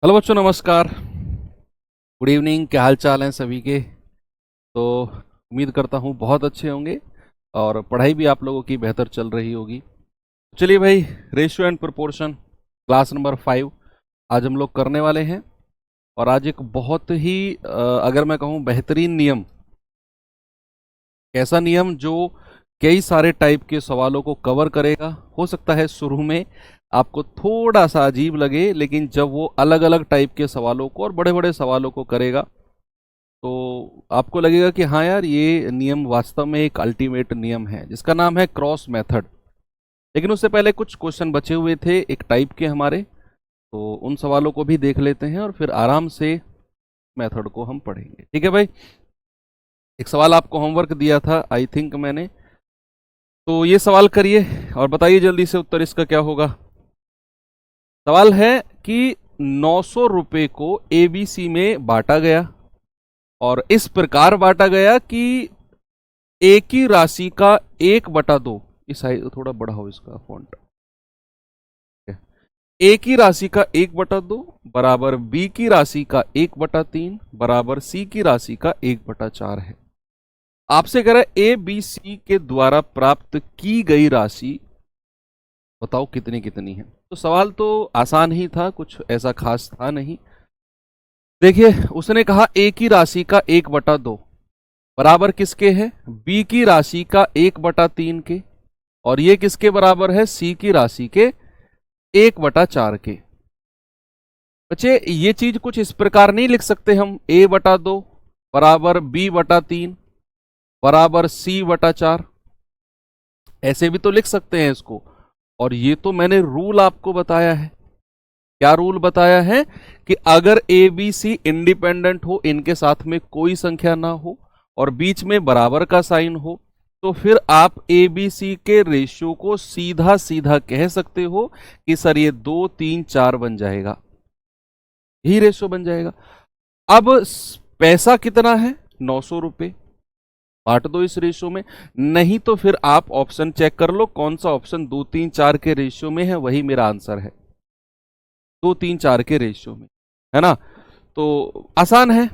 Hello बच्चों, नमस्कार। Good evening. क्या हाल चाल हैं सभी के? तो उम्मीद करता हूँ बहुत अच्छे होंगे और पढ़ाई भी आप लोगों की बेहतर चल रही होगी। चलिए भाई, ratio and proportion class number 5 आज हम लोग करने वाले हैं। और आज एक बहुत ही अगर मैं कहूँ बेहतरीन नियम, ऐसा नियम जो कई सारे टाइप के सवालों को कवर करेगा। हो सकता है शुरू में आपको थोड़ा सा अजीब लगे, लेकिन जब वो अलग अलग टाइप के सवालों को और बड़े बड़े सवालों को करेगा तो आपको लगेगा कि हाँ यार, ये नियम वास्तव में एक अल्टीमेट नियम है जिसका नाम है क्रॉस मेथड। लेकिन उससे पहले कुछ क्वेश्चन बचे हुए थे एक टाइप के हमारे, तो उन सवालों को भी देख लेते हैं और फिर आराम से मेथड को हम पढ़ेंगे। ठीक है भाई। एक सवाल आपको होमवर्क दिया था आई थिंक मैंने, तो ये सवाल करिए और बताइए जल्दी से उत्तर इसका क्या होगा। सवाल है कि 900 रुपए को एबीसी में बांटा गया और इस प्रकार बांटा गया कि एक ही राशि का 1/2, इस साइज थोड़ा बड़ा हो इसका फॉन्ट, एक ही राशि का 1/2 बराबर बी की राशि का 1/3 बराबर सी की राशि का 1/4 है। आपसे कह रहा है ए बी सी के द्वारा प्राप्त की गई राशि बताओ कितनी कितनी है। तो सवाल तो आसान ही था, कुछ ऐसा खास था नहीं। देखिए, उसने कहा एक ही राशि का 1/2 बराबर किसके है? बी की राशि का 1/3 के। और ये किसके बराबर है? सी की राशि के 1/4 के। बच्चे, ये चीज कुछ इस प्रकार नहीं लिख सकते हम, a/2 बराबर b/3 बराबर c/4। ऐसे भी तो लिख सकते हैं इसको। और ये तो मैंने रूल आपको बताया है। क्या रूल बताया है? कि अगर ए बी सी इंडिपेंडेंट हो, इनके साथ में कोई संख्या ना हो और बीच में बराबर का साइन हो, तो फिर आप ए बी सी के रेशियो को सीधा सीधा कह सकते हो कि सर ये 2 3 4 बन जाएगा, यही रेशियो बन जाएगा। अब पैसा कितना है? 900 रुपए। बांट दो इस रेशियो में। नहीं तो फिर आप ऑप्शन चेक कर लो, कौन सा ऑप्शन 2 3 4 के रेशियो में है, वही मेरा आंसर है। 2 3 4 के रेशियो में, है ना? तो आसान है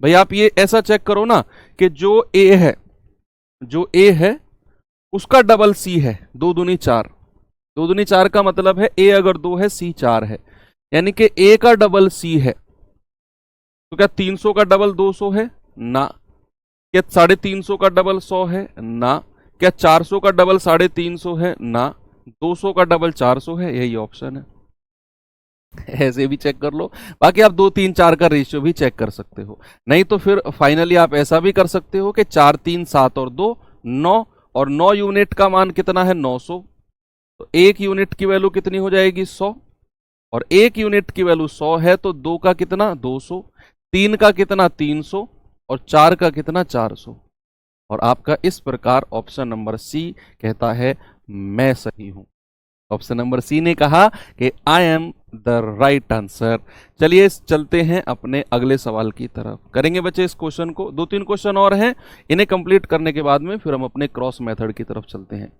भाई। आप ये ऐसा चेक करो ना कि जो ए है उसका डबल सी है। 2 दूनी 4, 2 दूनी 4 का मतलब है ए अगर 2 है सी 4 है, यानी कि ए का डबल सी है। तो क्या 300 का डबल 200 है? ना। क्या 350 का डबल 100 है? ना। क्या 400 का डबल 350 है? ना। 200 का डबल 400 है, यही ऑप्शन है। ऐसे भी चेक कर लो। बाकी आप 2 3 4 का रेशियो भी चेक कर सकते हो। नहीं तो फिर फाइनली आप ऐसा भी कर सकते हो कि 4 3 7 और 2 9, और 9 यूनिट का मान कितना है? 900। तो 1 यूनिट की वैल्यू कितनी हो जाएगी? 100। और 1 यूनिट की वैल्यू 100 है तो 2 का कितना? 200। 3 का कितना? 300। और 4 का कितना? 400। और आपका इस प्रकार ऑप्शन नंबर सी कहता है मैं सही हूं। ऑप्शन नंबर सी ने कहा कि I am the right answer. चलिए चलते हैं अपने अगले सवाल की तरफ। करेंगे बच्चे इस क्वेश्चन को, 2 3 क्वेश्चन और हैं, इन्हें कंप्लीट करने के बाद में फिर हम अपने क्रॉस मेथड की तरफ चलते हैं।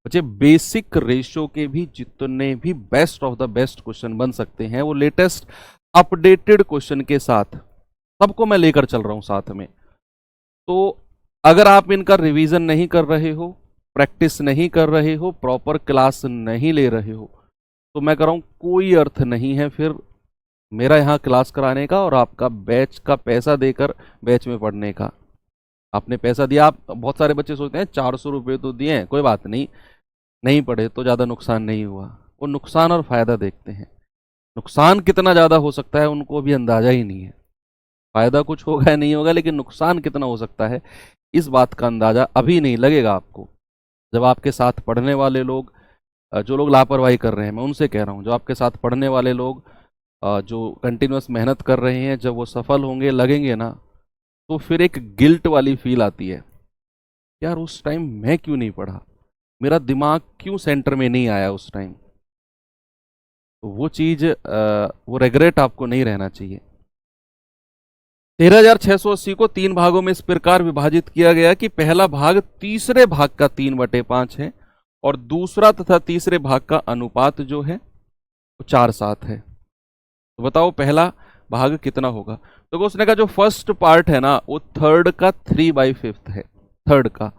बच्चे, बेसिक रेशियो के भी जितने भी best of the best question बन सकते हैं, वो लेटेस्ट अपडेटेड क्वेश्चन के साथ सबको मैं लेकर चल रहा हूं साथ में। तो अगर आप इनका रिवीजन नहीं कर रहे हो, प्रैक्टिस नहीं कर रहे हो, प्रॉपर क्लास नहीं ले रहे हो, तो मैं कह रहा हूं कोई अर्थ नहीं है फिर मेरा यहाँ क्लास कराने का और आपका बैच का पैसा देकर बैच में पढ़ने का। आपने पैसा दिया, आप बहुत सारे बच्चे सोचते हैं 400 रुपये तो दिए हैं, कोई बात नहीं, नहीं पढ़े तो ज़्यादा नुकसान नहीं हुआ। वो नुकसान और फायदा देखते हैं। नुकसान कितना ज़्यादा हो सकता है उनको अभी अंदाजा ही नहीं है। फायदा कुछ होगा या नहीं होगा, लेकिन नुकसान कितना हो सकता है इस बात का अंदाजा अभी नहीं लगेगा आपको। जब आपके साथ पढ़ने वाले लोग, जो लोग लापरवाही कर रहे हैं, मैं उनसे कह रहा हूँ, जो आपके साथ पढ़ने वाले लोग जो कंटिन्यूस मेहनत कर रहे हैं, जब वो सफल होंगे, लगेंगे ना, तो फिर एक गिल्ट वाली फील आती है, यार उस टाइम मैं क्यों नहीं पढ़ा, मेरा दिमाग क्यों सेंटर में नहीं आया उस टाइम। तो वो चीज़, वो रेग्रेट आपको नहीं रहना चाहिए। 13,680 को 3 भागों में इस प्रकार विभाजित किया गया कि पहला भाग तीसरे भाग का 3/5 है और दूसरा तथा तीसरे भाग का अनुपात जो है वो 4:7 है। तो बताओ पहला भाग कितना होगा। तो उसने कहा जो फर्स्ट पार्ट है ना वो थर्ड का 3/5 है, थर्ड का,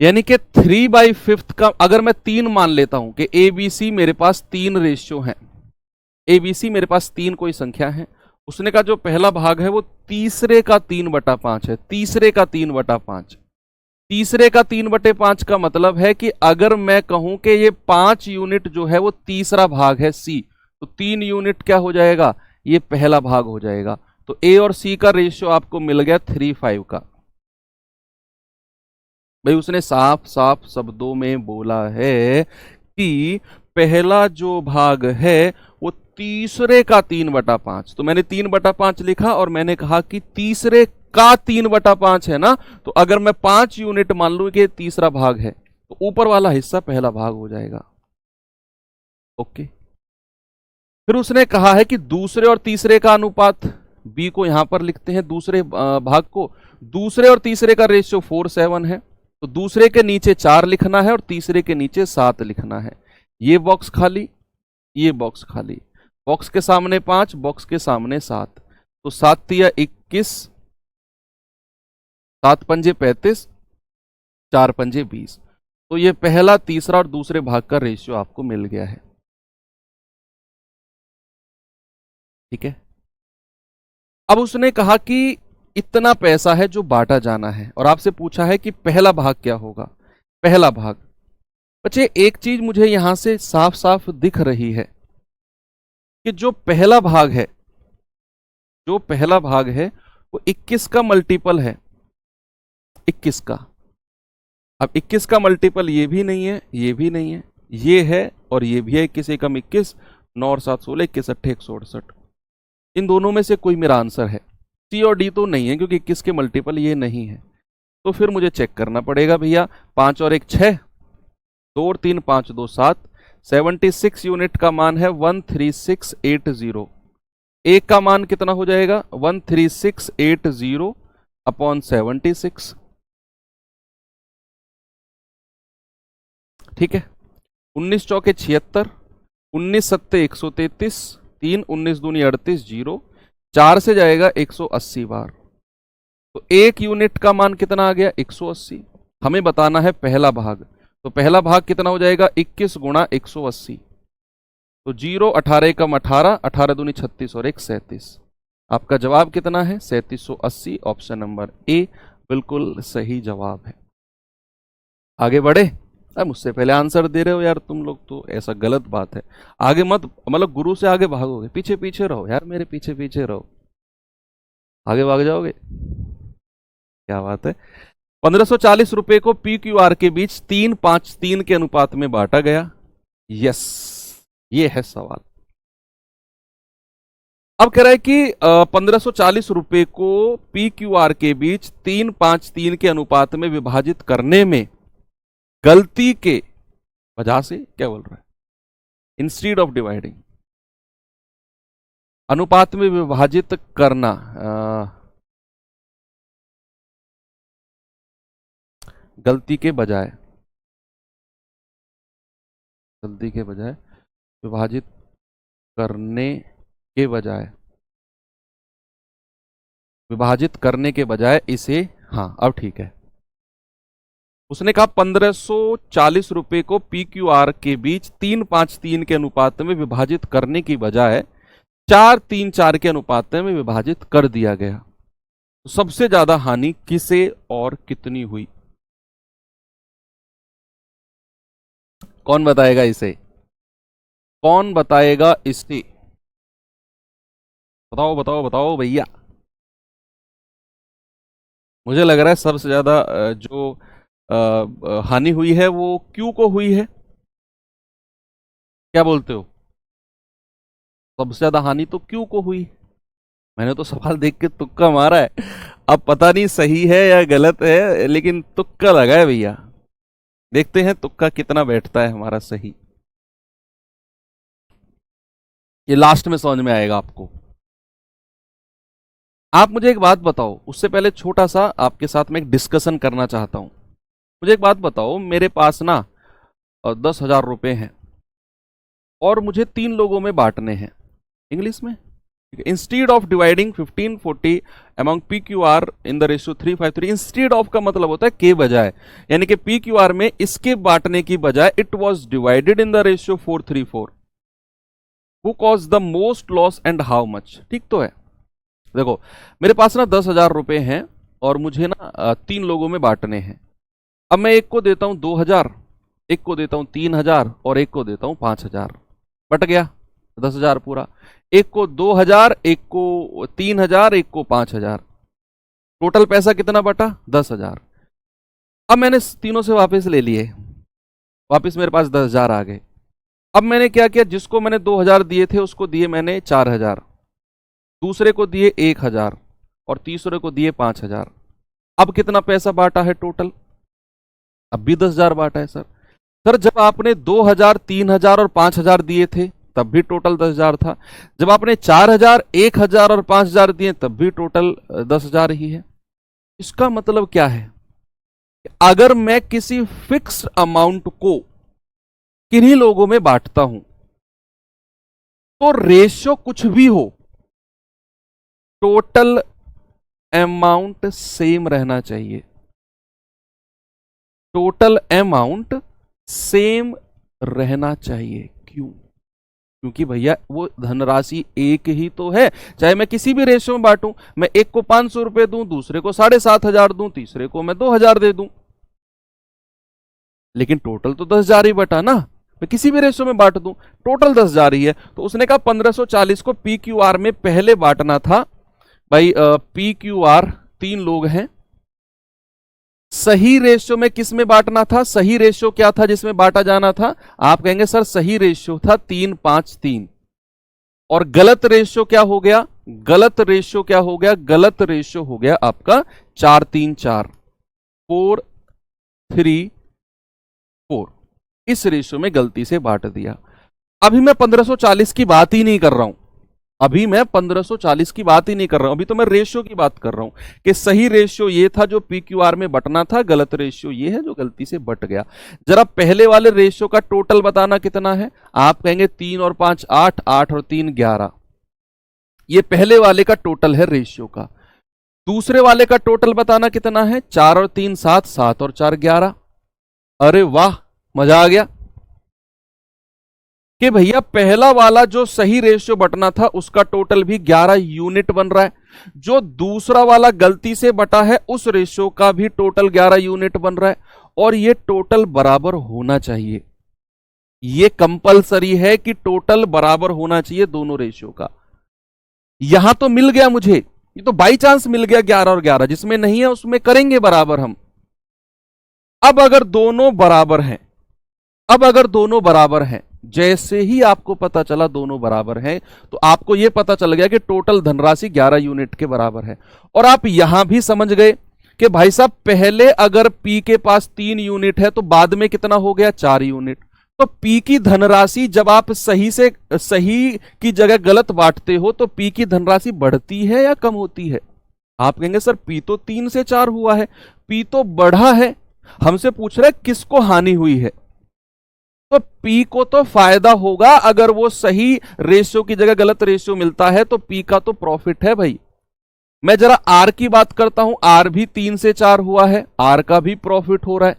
यानी कि 3/5 का अगर मैं 3 मान लेता हूं कि ए बी सी मेरे पास 3 रेशियो हैं, ए बी सी मेरे पास 3 कोई संख्या है, उसने कहा जो पहला भाग है वो तीसरे का 3/5 है, तीसरे का 3/5। तीसरे का 3/5 का मतलब है कि अगर मैं कहूं कि ये 5 यूनिट जो है वो तीसरा भाग है सी, तो 3 यूनिट क्या हो जाएगा, ये पहला भाग हो जाएगा। तो ए और सी का रेशियो आपको मिल गया 3:5 का। भाई उसने साफ साफ शब्दों में बोला है कि पहला जो भाग है वो तीसरे का 3/5। तो मैंने 3/5 लिखा और मैंने कहा कि तीसरे का 3/5 है ना, तो अगर मैं 5 यूनिट मान लूं कि तीसरा भाग है तो ऊपर वाला हिस्सा पहला भाग हो जाएगा। ओके, फिर उसने कहा है कि दूसरे और तीसरे का अनुपात, बी को यहां पर लिखते हैं दूसरे भाग को, दूसरे और तीसरे का रेशियो 4:7 है, तो दूसरे के नीचे 4 लिखना है और तीसरे के नीचे 7 लिखना है। ये बॉक्स खाली, ये बॉक्स खाली, बॉक्स के सामने 5, बॉक्स के सामने 7, तो 7 तिया 21, 7 पंजे 35, 4 पंजे 20। तो ये पहला, तीसरा और दूसरे भाग का रेशियो आपको मिल गया है। ठीक है, अब उसने कहा कि इतना पैसा है जो बांटा जाना है और आपसे पूछा है कि पहला भाग क्या होगा। पहला भाग, बच्चे एक चीज मुझे यहां से साफ साफ दिख रही है कि जो पहला भाग है, जो पहला भाग है वो 21 का मल्टीपल है, 21 का। अब 21 का मल्टीपल ये भी नहीं है, ये भी नहीं है, ये है और ये भी है, 21 एकम 21, 9 और 7 16, 21 अट्ठे 168। इन दोनों में से कोई मेरा आंसर है, सी और डी तो नहीं है क्योंकि 21 के मल्टीपल ये नहीं है। तो फिर मुझे चेक करना पड़ेगा भैया, 5 और 1 6, 2 और 3 5 2 7, 76 यूनिट का मान है 13680। एक का मान कितना हो जाएगा 13680 अपॉन 76। ठीक है, 19 चौके 76, 19 सत्ते 133, 3 19 दूनी 38, 0 4 से जाएगा 180 बार। तो एक यूनिट का मान कितना आ गया 180। हमें बताना है पहला भाग, तो पहला भाग कितना हो जाएगा 21 गुणा 180। तो 0 18 एकम 18, 18 दूनी 36 और 1 37। आपका जवाब कितना है 3780। ऑप्शन नंबर ए बिल्कुल सही जवाब है। आगे बढ़े, अब मुझसे पहले आंसर दे रहे हो यार तुम लोग, तो ऐसा गलत बात है। आगे मत, मतलब गुरु से आगे भागोगे, पीछे पीछे रहो यार, मेरे पीछे पीछे रहो, आगे भाग जाओगे। क्या बात है। 1540 रुपए को पी क्यू आर के बीच 3:5:3 के अनुपात में बांटा गया। यस, ये है सवाल। अब कह रहा है कि 1540 रुपए को पी क्यू आर के बीच 3:5:3 के अनुपात में विभाजित करने में गलती के वजह से, क्या बोल रहा है, इंस्टीड ऑफ डिवाइडिंग, अनुपात में विभाजित करना, गलती के बजाय, गलती के बजाय, विभाजित करने के बजाय, विभाजित करने के बजाय इसे, हाँ अब ठीक है। उसने कहा 1540 रुपए को पी क्यू आर के बीच 3:5:3 के अनुपात में विभाजित करने की बजाय 4:3:4 के अनुपात में विभाजित कर दिया गया। तो सबसे ज्यादा हानि किसे और कितनी हुई, कौन बताएगा इसे, कौन बताएगा इसे, बताओ बताओ बताओ भैया। मुझे लग रहा है सबसे ज्यादा जो हानि हुई है वो क्यू को हुई है। क्या बोलते हो, सबसे ज्यादा हानि तो क्यू को हुई। मैंने तो सवाल देख के तुक्का मारा है, अब पता नहीं सही है या गलत है, लेकिन तुक्का लगा है भैया। देखते हैं तुक्का कितना बैठता है हमारा सही, ये लास्ट में समझ में आएगा आपको। आप मुझे एक बात बताओ, उससे पहले छोटा सा आपके साथ में एक डिस्कशन करना चाहता हूं। मुझे एक बात बताओ, मेरे पास ना 10,000 रुपए हैं और मुझे 3 लोगों में बांटने हैं, इंग्लिश में। Instead of dividing 1540 among P Q R in the ratio 353, instead of का मतलब होता है के बजाय, यानी कि पी क्यू आर में इसके बांटने की बजाय it was divided in the ratio 434। Who cause the most loss and how much? ठीक तो है। देखो मेरे पास ना 10,000 रुपए हैं और मुझे ना 3 लोगों में बांटने हैं। अब मैं एक को देता हूं 2,000, एक को देता हूं 3,000 और एक को देता हूं 5,000। बट गया 10,000 पूरा। एक को 2,000, एक को 3,000, एक को 5,000। टोटल पैसा कितना बटा? 10,000। अब मैंने तीनों से वापस ले लिए, वापस मेरे पास 10,000 आ गए। अब मैंने क्या किया, जिसको मैंने 2,000 दिए थे उसको दिए मैंने 4,000, दूसरे को दिए 1,000 और तीसरे को दिए 5,000। अब कितना पैसा बांटा है टोटल? अब भी 10,000 बांटा है सर। सर जब आपने 2,000, 3,000 और 5,000 दिए थे तब भी टोटल 10,000 था। जब आपने 4,000, 1,000 और 5,000 दिए तब भी टोटल 10,000 ही है। इसका मतलब क्या है? अगर मैं किसी फिक्स्ड अमाउंट को किन्हीं लोगों में बांटता हूं तो रेशियो कुछ भी हो, टोटल अमाउंट सेम रहना चाहिए। टोटल अमाउंट सेम रहना चाहिए। क्यों? क्योंकि भैया वो धनराशि एक ही तो है, चाहे मैं किसी भी रेशियो में बांटूं। मैं एक को 500 रुपए दूं, दूसरे को 7,500 दूं, तीसरे को मैं 2,000 दे दूं, लेकिन टोटल तो 10,000 ही बटा ना। मैं किसी भी रेशियो में बांट दूं टोटल 10,000 ही है। तो उसने कहा 1540 को पी क्यू आर में पहले बांटना था। भाई पी क्यू आर 3 लोग हैं, सही रेशियो में किस में बांटना था? सही रेशियो क्या था जिसमें बांटा जाना था? आप कहेंगे सर सही रेशियो था 3-5-3। और गलत रेशियो क्या हो गया? गलत रेशियो क्या हो गया? गलत रेशियो हो गया आपका 4-3-4, 4-3-4। इस रेशियो में गलती से बांट दिया। अभी मैं 1540 की बात ही नहीं कर रहा हूं, अभी मैं 1540 की बात ही नहीं कर रहा हूं, अभी तो मैं रेशियो की बात कर रहा हूं कि सही रेशियो ये था जो पी क्यू आर में बटना था, गलत रेशियो ये है जो गलती से बट गया। जरा पहले वाले रेशियो का टोटल बताना कितना है? आप कहेंगे 3 और 5 8, 8 और 3 11। ये पहले वाले का टोटल है रेशियो का। दूसरे वाले का टोटल बताना कितना है? 4 और 3 7, 7 और 4 11। अरे वाह, मजा आ गया कि भैया पहला वाला जो सही रेशियो बटना था उसका टोटल भी 11 यूनिट बन रहा है, जो दूसरा वाला गलती से बटा है उस रेशियो का भी टोटल 11 यूनिट बन रहा है, और ये टोटल बराबर होना चाहिए। ये कंपलसरी है कि टोटल बराबर होना चाहिए दोनों रेशियो का। यहां तो मिल गया मुझे, ये तो बाई चांस मिल गया 11 और 11, जिसमें नहीं है उसमें करेंगे बराबर हम। अब अगर दोनों बराबर हैं, अब अगर दोनों बराबर हैं, जैसे ही आपको पता चला दोनों बराबर हैं तो आपको यह पता चल गया कि टोटल धनराशि 11 यूनिट के बराबर है। और आप यहां भी समझ गए कि भाई साहब पहले अगर पी के पास 3 यूनिट है तो बाद में कितना हो गया? 4 यूनिट। तो पी की धनराशि जब आप सही से सही की जगह गलत बांटते हो तो पी की धनराशि बढ़ती है या कम होती है? आप कहेंगे सर पी तो 3 से 4 हुआ है, पी तो बढ़ा है। हमसे पूछ रहे किसको हानि हुई है? तो पी को तो फायदा होगा, अगर वो सही रेशियो की जगह गलत रेशियो मिलता है तो पी का तो प्रॉफिट है भाई। मैं जरा आर की बात करता हूं, आर भी 3 से 4 हुआ है, आर का भी प्रॉफिट हो रहा है।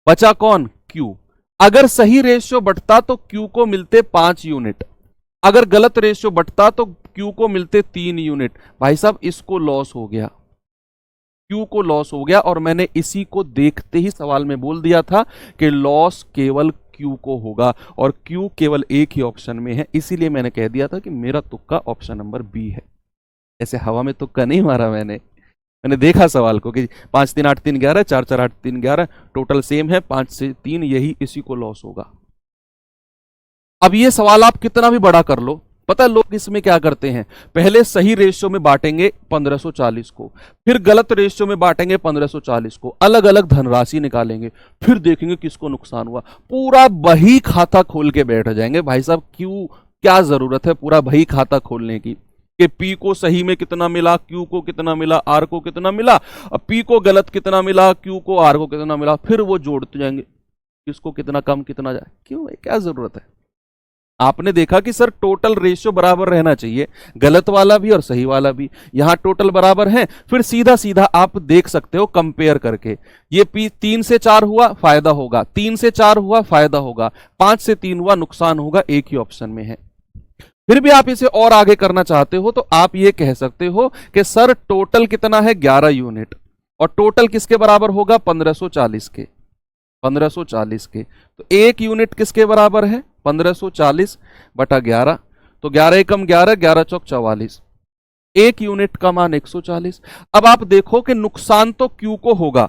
बचा कौन? क्यू। अगर सही रेशियो बटता तो क्यू को मिलते 5 यूनिट, अगर गलत रेशियो बटता तो क्यू को मिलते 3 यूनिट। भाई साहब इसको लॉस हो गया, क्यू को लॉस हो गया, और मैंने इसी को देखते ही सवाल में बोल दिया था कि लॉस केवल क्यू को होगा, और क्यू केवल एक ही ऑप्शन में है। इसीलिए मैंने कह दिया था कि मेरा तुक्का ऑप्शन नंबर बी है। ऐसे हवा में तुक्का नहीं मारा मैंने देखा सवाल को कि 5 3 8 3 11, 4 4 8 3 11, टोटल सेम है 5 से 3, यही इसी को लॉस होगा। अब ये सवाल आप कितना भी बड़ा कर लो, पता है लोग इसमें क्या करते हैं? पहले सही रेशियो में बांटेंगे 1540 को, फिर गलत रेशियो में बांटेंगे 1540 को, अलग अलग धनराशि निकालेंगे, फिर देखेंगे किसको नुकसान हुआ। पूरा बही खाता खोल के बैठ जाएंगे। भाई साहब क्यों, क्या जरूरत है पूरा बही खाता खोलने की कि पी को सही में कितना मिला, क्यू को कितना मिला, आर को कितना मिला, अब पी को गलत कितना मिला, क्यू को आर को कितना मिला, फिर वो जोड़ते जाएंगे किसको कितना कम कितना जाए। क्यों है, क्या जरूरत है? आपने देखा कि सर टोटल रेशियो बराबर रहना चाहिए, गलत वाला भी और सही वाला भी, यहां टोटल बराबर है। फिर सीधा सीधा आप देख सकते हो कंपेयर करके, ये 3 से 4 हुआ फायदा होगा, 3 से 4 हुआ फायदा होगा, 5 से 3 हुआ नुकसान होगा, एक ही ऑप्शन में है। फिर भी आप इसे और आगे करना चाहते हो तो आप ये कह सकते हो कि सर टोटल कितना है 11 यूनिट, और टोटल किसके बराबर होगा 1540 के, 1540 के। तो एक यूनिट किसके बराबर है 1540 बटा 11, तो 11 एकम 11, 11 चौक 44, एक यूनिट का मान 140। अब आप देखो कि नुकसान तो क्यू को होगा,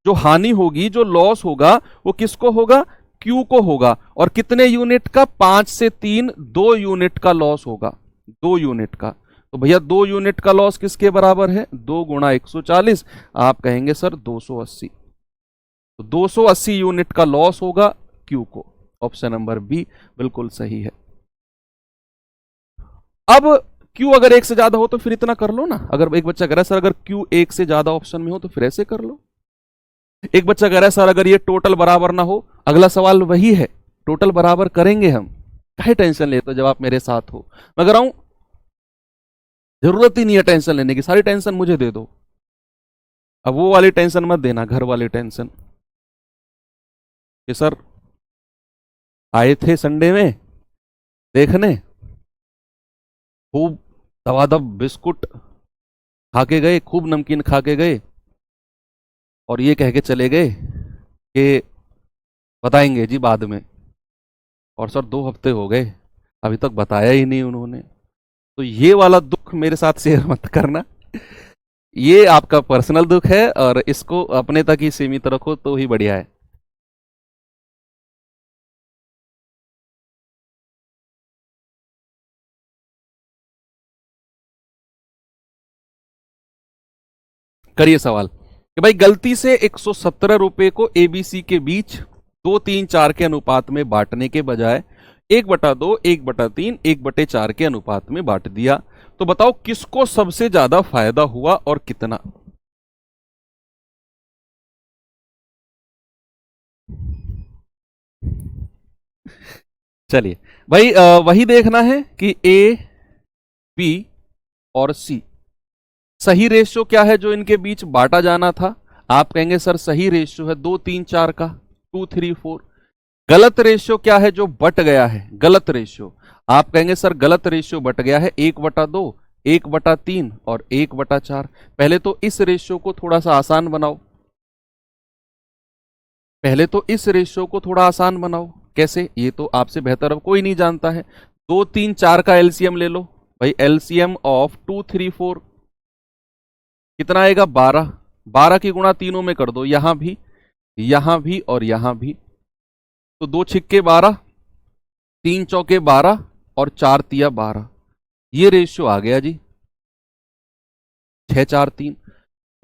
जो हानि होगी, जो लॉस होगा वो किसको होगा, क्यू को होगा। और कितने यूनिट का, 5 से 3, 2 यूनिट का लॉस होगा, 2 यूनिट का। तो भैया 2 यूनिट का लॉस किसके बराबर है, 2 गुणा 140, आप कहेंगे सर 280। तो 280 यूनिट का लॉस होगा क्यू को। ऑप्शन नंबर बी बिल्कुल सही है। अब क्यू अगर 1 से ज्यादा हो तो फिर इतना कर लो ना। अगर एक बच्चा कह रहा है सर अगर क्यू 1 से ज्यादा ऑप्शन में हो तो फिर ऐसे कर लो। एक बच्चा कह रहा है सर अगर ये टोटल बराबर ना हो, अगला सवाल वही है, टोटल बराबर करेंगे हम, काहे टेंशन लेते हो जब आप मेरे साथ हो। मैं कह रहा हूं जरूरत ही नहीं है टेंशन लेने की, सारी टेंशन मुझे दे दो। अब वो वाली टेंशन मत देना, घर वाली टेंशन कि सर आए थे संडे में देखने, खूब दवादब बिस्कुट खा के गए, खूब नमकीन खा के गए, और ये कह के चले गए कि बताएंगे जी बाद में, और सर 2 हफ्ते हो गए अभी तक बताया ही नहीं उन्होंने। तो ये वाला दुख मेरे साथ शेयर मत करना, ये आपका पर्सनल दुख है और इसको अपने तक ही सीमित रखो तो ही बढ़िया है। करिए सवाल कि भाई गलती से 117 रुपए को एबीसी के बीच 2-3-4 के अनुपात में बांटने के बजाय 1/2, 1/3, 1/4 के अनुपात में बांट दिया, तो बताओ किसको सबसे ज्यादा फायदा हुआ और कितना। चलिए भाई वही देखना है कि ए, बी और सी सही रेशियो क्या है जो इनके बीच बांटा जाना था। आप कहेंगे सर सही रेशियो है 2-3-4 का, 2-3-4। गलत रेशियो क्या है जो बट गया है, गलत रेशियो, आप कहेंगे सर गलत रेशियो बट गया है 1/2, 1/3 और 1/4। पहले तो इस रेशियो को थोड़ा सा आसान बनाओ, पहले तो इस रेशियो को थोड़ा आसान बनाओ। कैसे, ये तो आपसे बेहतर अब कोई नहीं जानता है। 2-3-4 का एलसीएम ले लो भाई, एलसीएम ऑफ 2-3-4 कितना आएगा 12, 12 की गुणा तीनों में कर दो, यहां भी, यहां भी और यहां भी, तो 2 छिक्के 12, 3 चौके 12 और 4 तिया 12, ये रेशियो आ गया जी 6-4-3।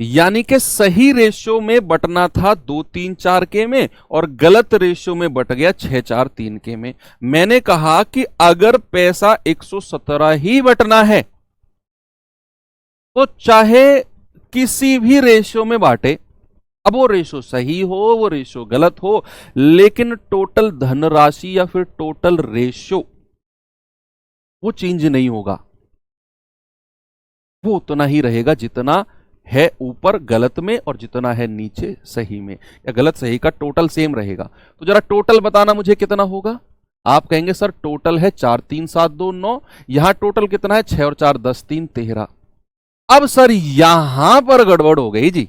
यानी कि सही रेशियो में बटना था 2-3-4 के में और गलत रेशियो में बट गया 6-4-3 के में। मैंने कहा कि अगर पैसा 117 ही बटना है तो चाहे किसी भी रेशियो में बांटे, अब वो रेशियो सही हो वो रेशियो गलत हो, लेकिन टोटल धनराशि या फिर टोटल रेशियो वो चेंज नहीं होगा, वो उतना ही रहेगा जितना है ऊपर गलत में और जितना है नीचे सही में, या गलत सही का टोटल सेम रहेगा। तो जरा टोटल बताना मुझे कितना होगा। आप कहेंगे सर टोटल है 4 3 7 2 9, यहां टोटल कितना है 6 और 4 10 3 13। अब सर यहां पर गड़बड़ हो गई जी,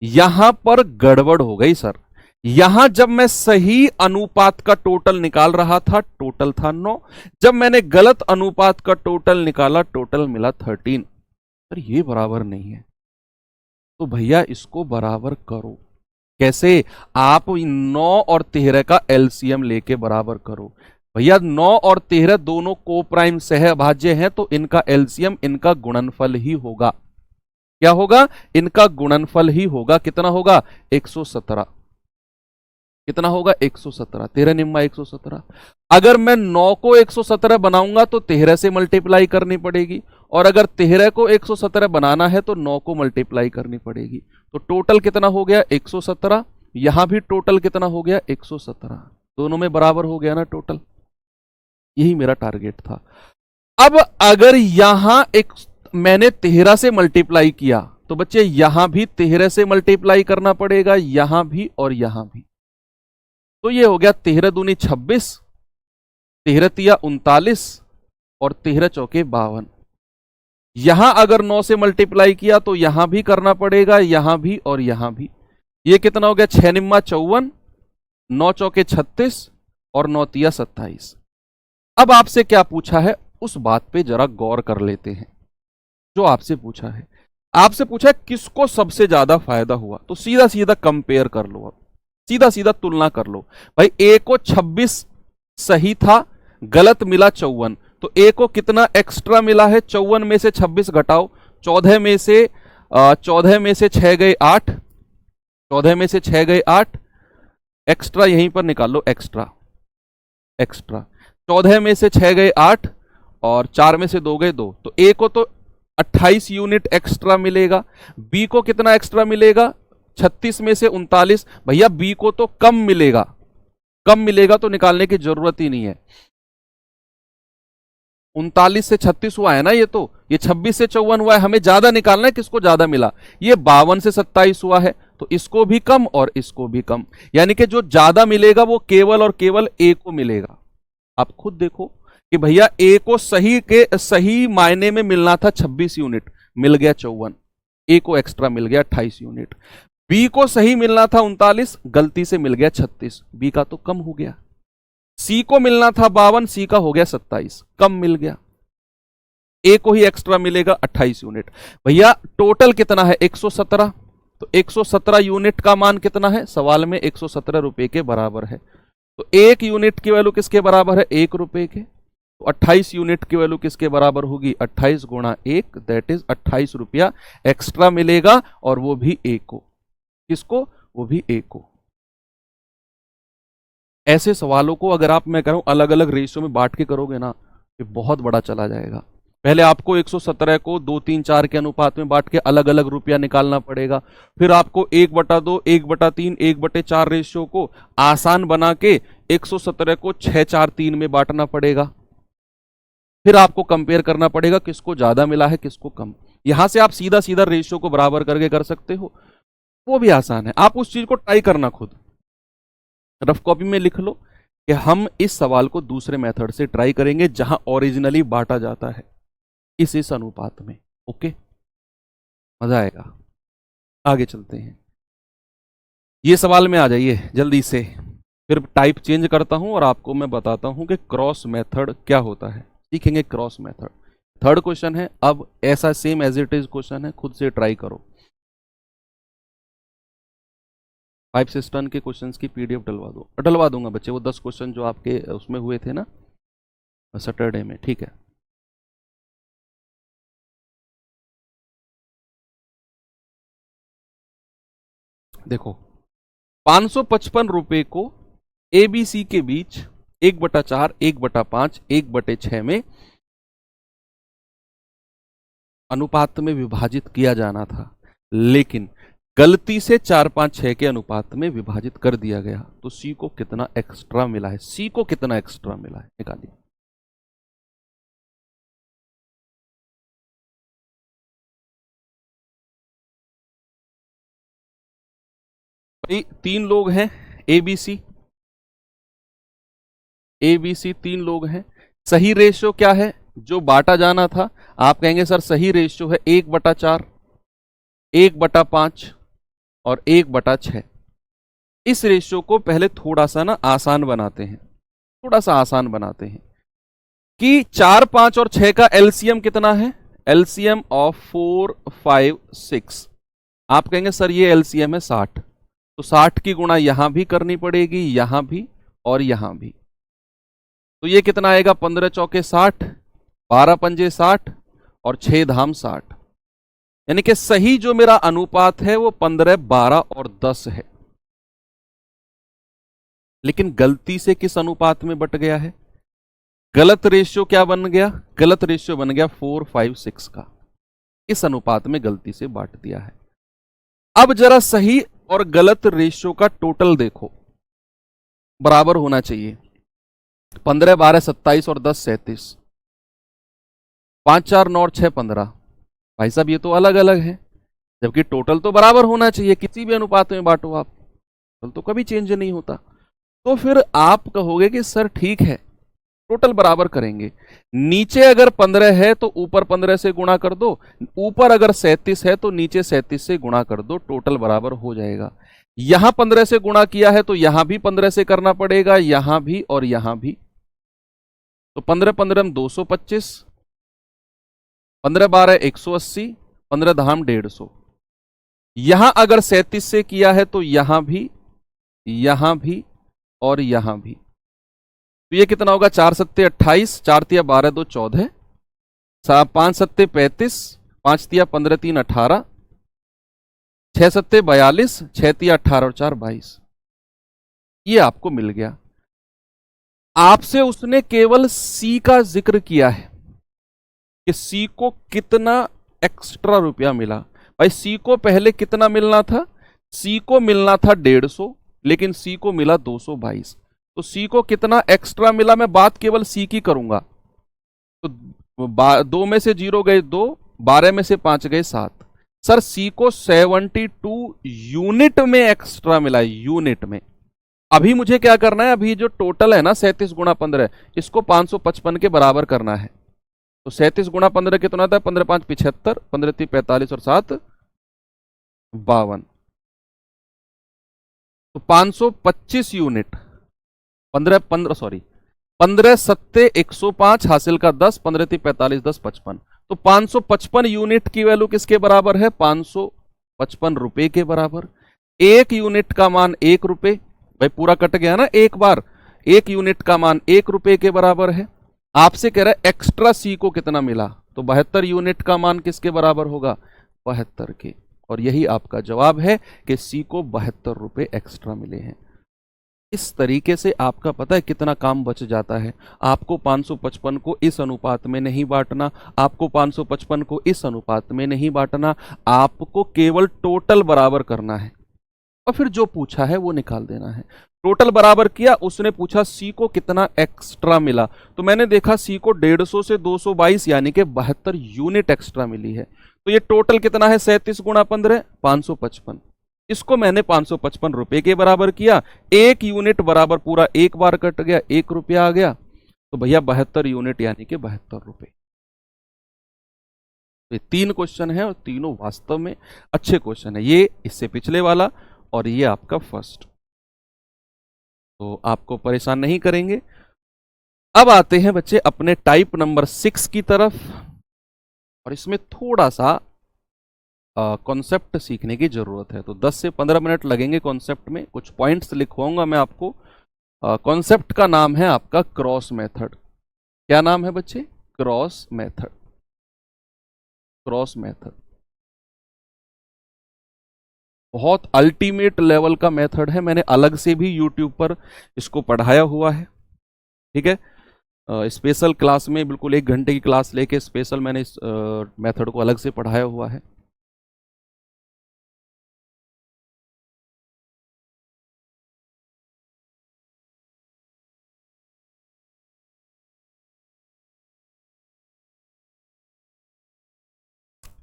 यहां पर गड़बड़ हो गई सर। यहां जब मैं सही अनुपात का टोटल निकाल रहा था टोटल था 9, जब मैंने गलत अनुपात का टोटल निकाला टोटल मिला 13। सर ये बराबर नहीं है, तो भैया इसको बराबर करो। कैसे, आप 9 और 13 का एलसीएम लेके बराबर करो। भैया 9 और 13 दोनों को प्राइम सहभाज्य हैं, तो इनका एलसीएम इनका गुणनफल ही होगा। क्या होगा, इनका गुणनफल ही होगा। कितना होगा 117, कितना होगा 117, 13 निम्मा 117। अगर मैं 9 को 117 बनाऊंगा तो 13 से मल्टीप्लाई करनी पड़ेगी, और अगर 13 को 117 बनाना है तो 9 को मल्टीप्लाई करनी पड़ेगी। तो टोटल कितना हो गया 117, यहां भी टोटल कितना हो गया 117, दोनों में बराबर हो गया ना टोटल। यही मेरा टारगेट था। अब अगर यहां एक मैंने 13 से मल्टीप्लाई किया तो बच्चे यहां भी 13 से मल्टीप्लाई करना पड़ेगा, यहां भी और यहां भी। तो ये हो गया 13 दूनी 26, 13 तिया 39 और 13 चौके 52। यहां अगर 9 से मल्टीप्लाई किया तो यहां भी करना पड़ेगा, यहां भी और यहां भी। ये कितना हो गया 6 निम्मा 54, 9 चौके 36 और 9 तिया 27। अब आपसे क्या पूछा है उस बात पे जरा गौर कर लेते हैं। जो आपसे पूछा है, आपसे पूछा है किसको सबसे ज्यादा फायदा हुआ, तो सीधा सीधा कंपेयर कर लो। अब सीधा सीधा तुलना कर लो। भाई ए को 26 सही था, गलत मिला 54, तो ए को कितना एक्स्ट्रा मिला है, 54 में से 26 घटाओ, 14 में से 6 गए 8, 14 में से 6 गए 8, एक्स्ट्रा यहीं पर निकाल लो, एक्स्ट्रा 14 में से 6 गए 8 और 4 में से 2 गए 2, तो ए को तो 28 यूनिट एक्स्ट्रा मिलेगा। बी को कितना एक्स्ट्रा मिलेगा, 36 में से 39। भैया बी को तो कम मिलेगा, तो निकालने की जरूरत ही नहीं है। 39 से 36 हुआ है ना, ये 26 से 54 हुआ है, हमें ज्यादा निकालना है, किसको ज्यादा मिला, ये 52 से 27 हुआ है, तो इसको भी कम और इसको भी कम, यानी कि जो ज्यादा मिलेगा वो केवल और केवल ए को मिलेगा। आप खुद देखो कि भैया ए को सही मायने में मिलना था 26 यूनिट, मिल गया 54, ए को एक्स्ट्रा मिल गया 28 यूनिट। बी को सही मिलना था 39, गलती से मिल गया 36, बी का तो कम हो गया। सी को मिलना था 52, सी का हो गया 27, कम मिल गया। ए को ही एक्स्ट्रा मिलेगा 28 यूनिट। भैया टोटल कितना है 117, तो 117 यूनिट का मान कितना है, सवाल में 117 रुपए के बराबर है। तो 1 यूनिट की वैल्यू किसके बराबर है, 1 रुपए के। तो 28 यूनिट की वैल्यू किसके बराबर होगी, 28 गुणा 1, दैट इज 28 रुपया एक्स्ट्रा मिलेगा, और वो भी ए को। किसको, वो भी ए को। ऐसे सवालों को अगर मैं करूं अलग अलग रेशियो में बांट के करोगे ना, ये बहुत बड़ा चला जाएगा। पहले आपको 117 को 2, 3, 4 के अनुपात में बांट के अलग अलग रुपया निकालना पड़ेगा। फिर आपको 1/2, 1/3, 1/4 रेशियो को आसान बना के 117 को 6, 4, 3 में बांटना पड़ेगा। फिर आपको कंपेयर करना पड़ेगा किसको ज्यादा मिला है, किसको कम। यहां से आप सीधा सीधा रेशियो को बराबर करके कर सकते हो, वो भी आसान है। आप उस चीज को ट्राई करना खुद, रफ कॉपी में लिख लो कि हम इस सवाल को दूसरे मेथड से ट्राई करेंगे जहां ओरिजिनली बांटा जाता है इस अनुपात में। ओके, मजा आएगा। आगे चलते हैं, ये सवाल में आ जाइए जल्दी से, फिर टाइप चेंज करता हूं और आपको मैं बताता हूं कि क्रॉस मेथड क्या होता है। सीखेंगे क्रॉस मेथड। थर्ड क्वेश्चन है, अब ऐसा same as it is question है, खुद से ट्राई करो। 5 से टन के क्वेश्चंस की पीडीएफ डलवा दूंगा बच्चे, वो 10 क्वेश्चन जो आपके उसमें हुए थे ना सैटरडे में, ठीक है। देखो 555 रुपए को एबीसी के बीच 1/4, 1/5, 1/6 में अनुपात में विभाजित किया जाना था, लेकिन गलती से 4, 5, 6 के अनुपात में विभाजित कर दिया गया। तो सी को कितना एक्स्ट्रा मिला है, सी को कितना एक्स्ट्रा मिला है, निकालिए। भाई 3 लोग हैं, एबीसी 3 लोग हैं। सही रेशियो क्या है, जो बांटा जाना था, आप कहेंगे सर सही रेशियो है 1/4, 1/5 और 1/6। इस रेशियो को पहले थोड़ा सा ना आसान बनाते हैं, कि 4, 5 और 6 का एलसीएम कितना है, एलसीएम ऑफ 4, 5, 6। आप कहेंगे सर ये एलसीएम है 60, तो 60 की गुणा यहां भी करनी पड़ेगी, यहां भी और यहां भी। तो ये कितना आएगा, 15 चौके 60, 12 पंजे 60 और 6 धाम 60। यानी कि सही जो मेरा अनुपात है वो 15, 12 और 10 है। लेकिन गलती से किस अनुपात में बट गया है, गलत रेशियो क्या बन गया, गलत रेशियो बन गया 4, 5, 6 का। इस अनुपात में गलती से बांट दिया है। अब जरा सही और गलत रेशियो का टोटल देखो, बराबर होना चाहिए। 15 12 27 और 10 37, 5 4 9 और 6 15। भाई साहब ये तो अलग अलग है, जबकि टोटल तो बराबर होना चाहिए, किसी भी अनुपात में बांटो आप, टोटल तो कभी चेंज नहीं होता। तो फिर आप कहोगे कि सर ठीक है टोटल बराबर करेंगे, नीचे अगर 15 है तो ऊपर 15 से गुणा कर दो, ऊपर अगर 37 है तो नीचे 37 से गुणा कर दो, टोटल बराबर हो जाएगा। यहां 15 से गुणा किया है तो यहां भी 15 से करना पड़ेगा, यहां भी और यहां भी। तो 15 15 225, 15 12 180, 15 धाम 150। यहां अगर 37 से किया है तो यहां भी और यहां भी। तो ये कितना होगा, 4 सत्ते 28, 4 तिया 12 2 14, 5 सत्ते 35, 5 तिया 15 3 18, 6 सत्ते 42, 6 तिया 18 और 4 22। ये आपको मिल गया। आपसे उसने केवल सी का जिक्र किया है कि सी को कितना एक्स्ट्रा रुपया मिला। भाई सी को पहले कितना मिलना था, सी को मिलना था 150, लेकिन सी को मिला 222। तो सी को कितना एक्स्ट्रा मिला, मैं बात केवल सी की करूंगा। तो 2 में से 0 गए 2, 12 में से 5 गए 7। सर सी को 72 यूनिट में एक्स्ट्रा मिला, यूनिट में। अभी मुझे क्या करना है, अभी जो टोटल है ना 37 गुणा 15, इसको 555 के बराबर करना है। तो 37 गुणा 15 कितना था, 15 5 75, 15 3 45 और 7 52। तो 525 यूनिट, 15 सत्ते 105, हासिल का 10, 15 3 45 10 55। तो 555 यूनिट की वैल्यू किसके बराबर है, 555 रुपए के बराबर। एक यूनिट का मान 1 रुपए, भाई पूरा कट गया ना एक बार, एक यूनिट का मान 1 रुपए के बराबर है। आपसे कह रहा है एक्स्ट्रा सी को कितना मिला, तो 72 यूनिट का मान किसके बराबर होगा, 72 के। और यही आपका जवाब है कि सी को 72 रुपए एक्स्ट्रा मिले हैं। इस तरीके से आपका पता है कितना काम बच जाता है। आपको 555 को इस अनुपात में नहीं बांटना, आपको 555 को इस अनुपात में नहीं बांटना, आपको केवल टोटल बराबर करना है और फिर जो पूछा है वो निकाल देना है। टोटल बराबर किया, उसने पूछा सी को कितना एक्स्ट्रा मिला, तो मैंने देखा सी को 150 से 222 यानी कि 72 यूनिट एक्स्ट्रा मिली है। तो ये टोटल कितना है, 37 गुणा 15 555। इसको मैंने 555 रुपए के बराबर किया, एक यूनिट बराबर पूरा एक बार कट गया, 1 रुपया आ गया। तो भैया 72 यूनिट यानी कि 72 रुपए। ये 3 क्वेश्चन है और तीनों वास्तव में अच्छे क्वेश्चन है। ये इससे पिछले वाला और ये आपका फर्स्ट, तो आपको परेशान नहीं करेंगे। अब आते हैं बच्चे अपने टाइप नंबर 6 की तरफ, और इसमें थोड़ा सा कॉन्सेप्ट सीखने की जरूरत है। तो 10 से 15 मिनट लगेंगे कॉन्सेप्ट में, कुछ पॉइंट्स लिखवाऊंगा मैं आपको। कॉन्सेप्ट का नाम है आपका क्रॉस मेथड। क्या नाम है बच्चे, क्रॉस मेथड। क्रॉस मेथड बहुत अल्टीमेट लेवल का मेथड है, मैंने अलग से भी यूट्यूब पर इसको पढ़ाया हुआ है। ठीक है, स्पेशल क्लास में बिल्कुल 1 घंटे की क्लास लेके स्पेशल मैंने इस मेथड को अलग से पढ़ाया हुआ है।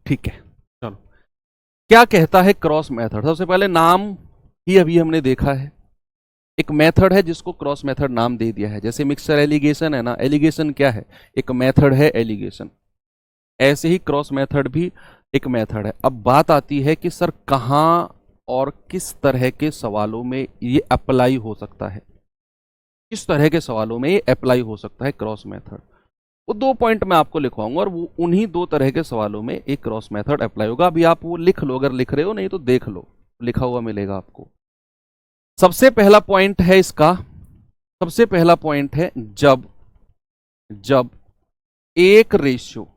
ठीक है, चलो क्या कहता है क्रॉस मेथड। सबसे पहले नाम ही अभी हमने देखा है, एक मेथड है जिसको क्रॉस मेथड नाम दे दिया है। जैसे मिक्सचर एलिगेशन है ना, एलिगेशन क्या है, एक मेथड है एलिगेशन, ऐसे ही क्रॉस मेथड भी एक मेथड है। अब बात आती है कि सर कहां और किस तरह के सवालों में ये अप्लाई हो सकता है, किस तरह के सवालों में ये अप्लाई हो सकता है क्रॉस मेथड। वो 2 पॉइंट मैं आपको लिखवाऊंगा और वो उन्हीं 2 तरह के सवालों में एक क्रॉस मेथड अप्लाई होगा। अभी आप वो लिख लो, अगर लिख रहे हो, नहीं तो देख लो, लिखा हुआ मिलेगा आपको। सबसे पहला पॉइंट है इसका, सबसे पहला पॉइंट है जब एक रेशियो,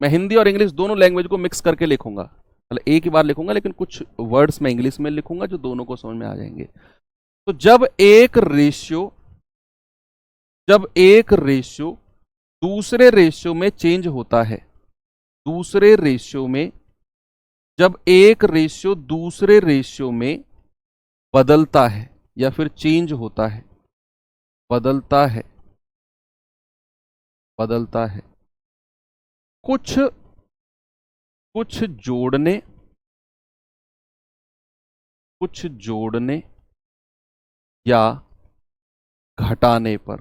मैं हिंदी और इंग्लिश दोनों लैंग्वेज को मिक्स करके लिखूंगा, मतलब एक ही बार लिखूंगा लेकिन कुछ वर्ड्स मैं इंग्लिश में लिखूंगा जो दोनों को समझ में आ जाएंगे। तो जब एक रेशियो दूसरे रेशियो में चेंज होता है, दूसरे रेशियो में, जब एक रेशियो दूसरे रेशियो में बदलता है या फिर चेंज होता है, बदलता है बदलता है। कुछ कुछ जोड़ने कुछ जोड़ने या घटाने पर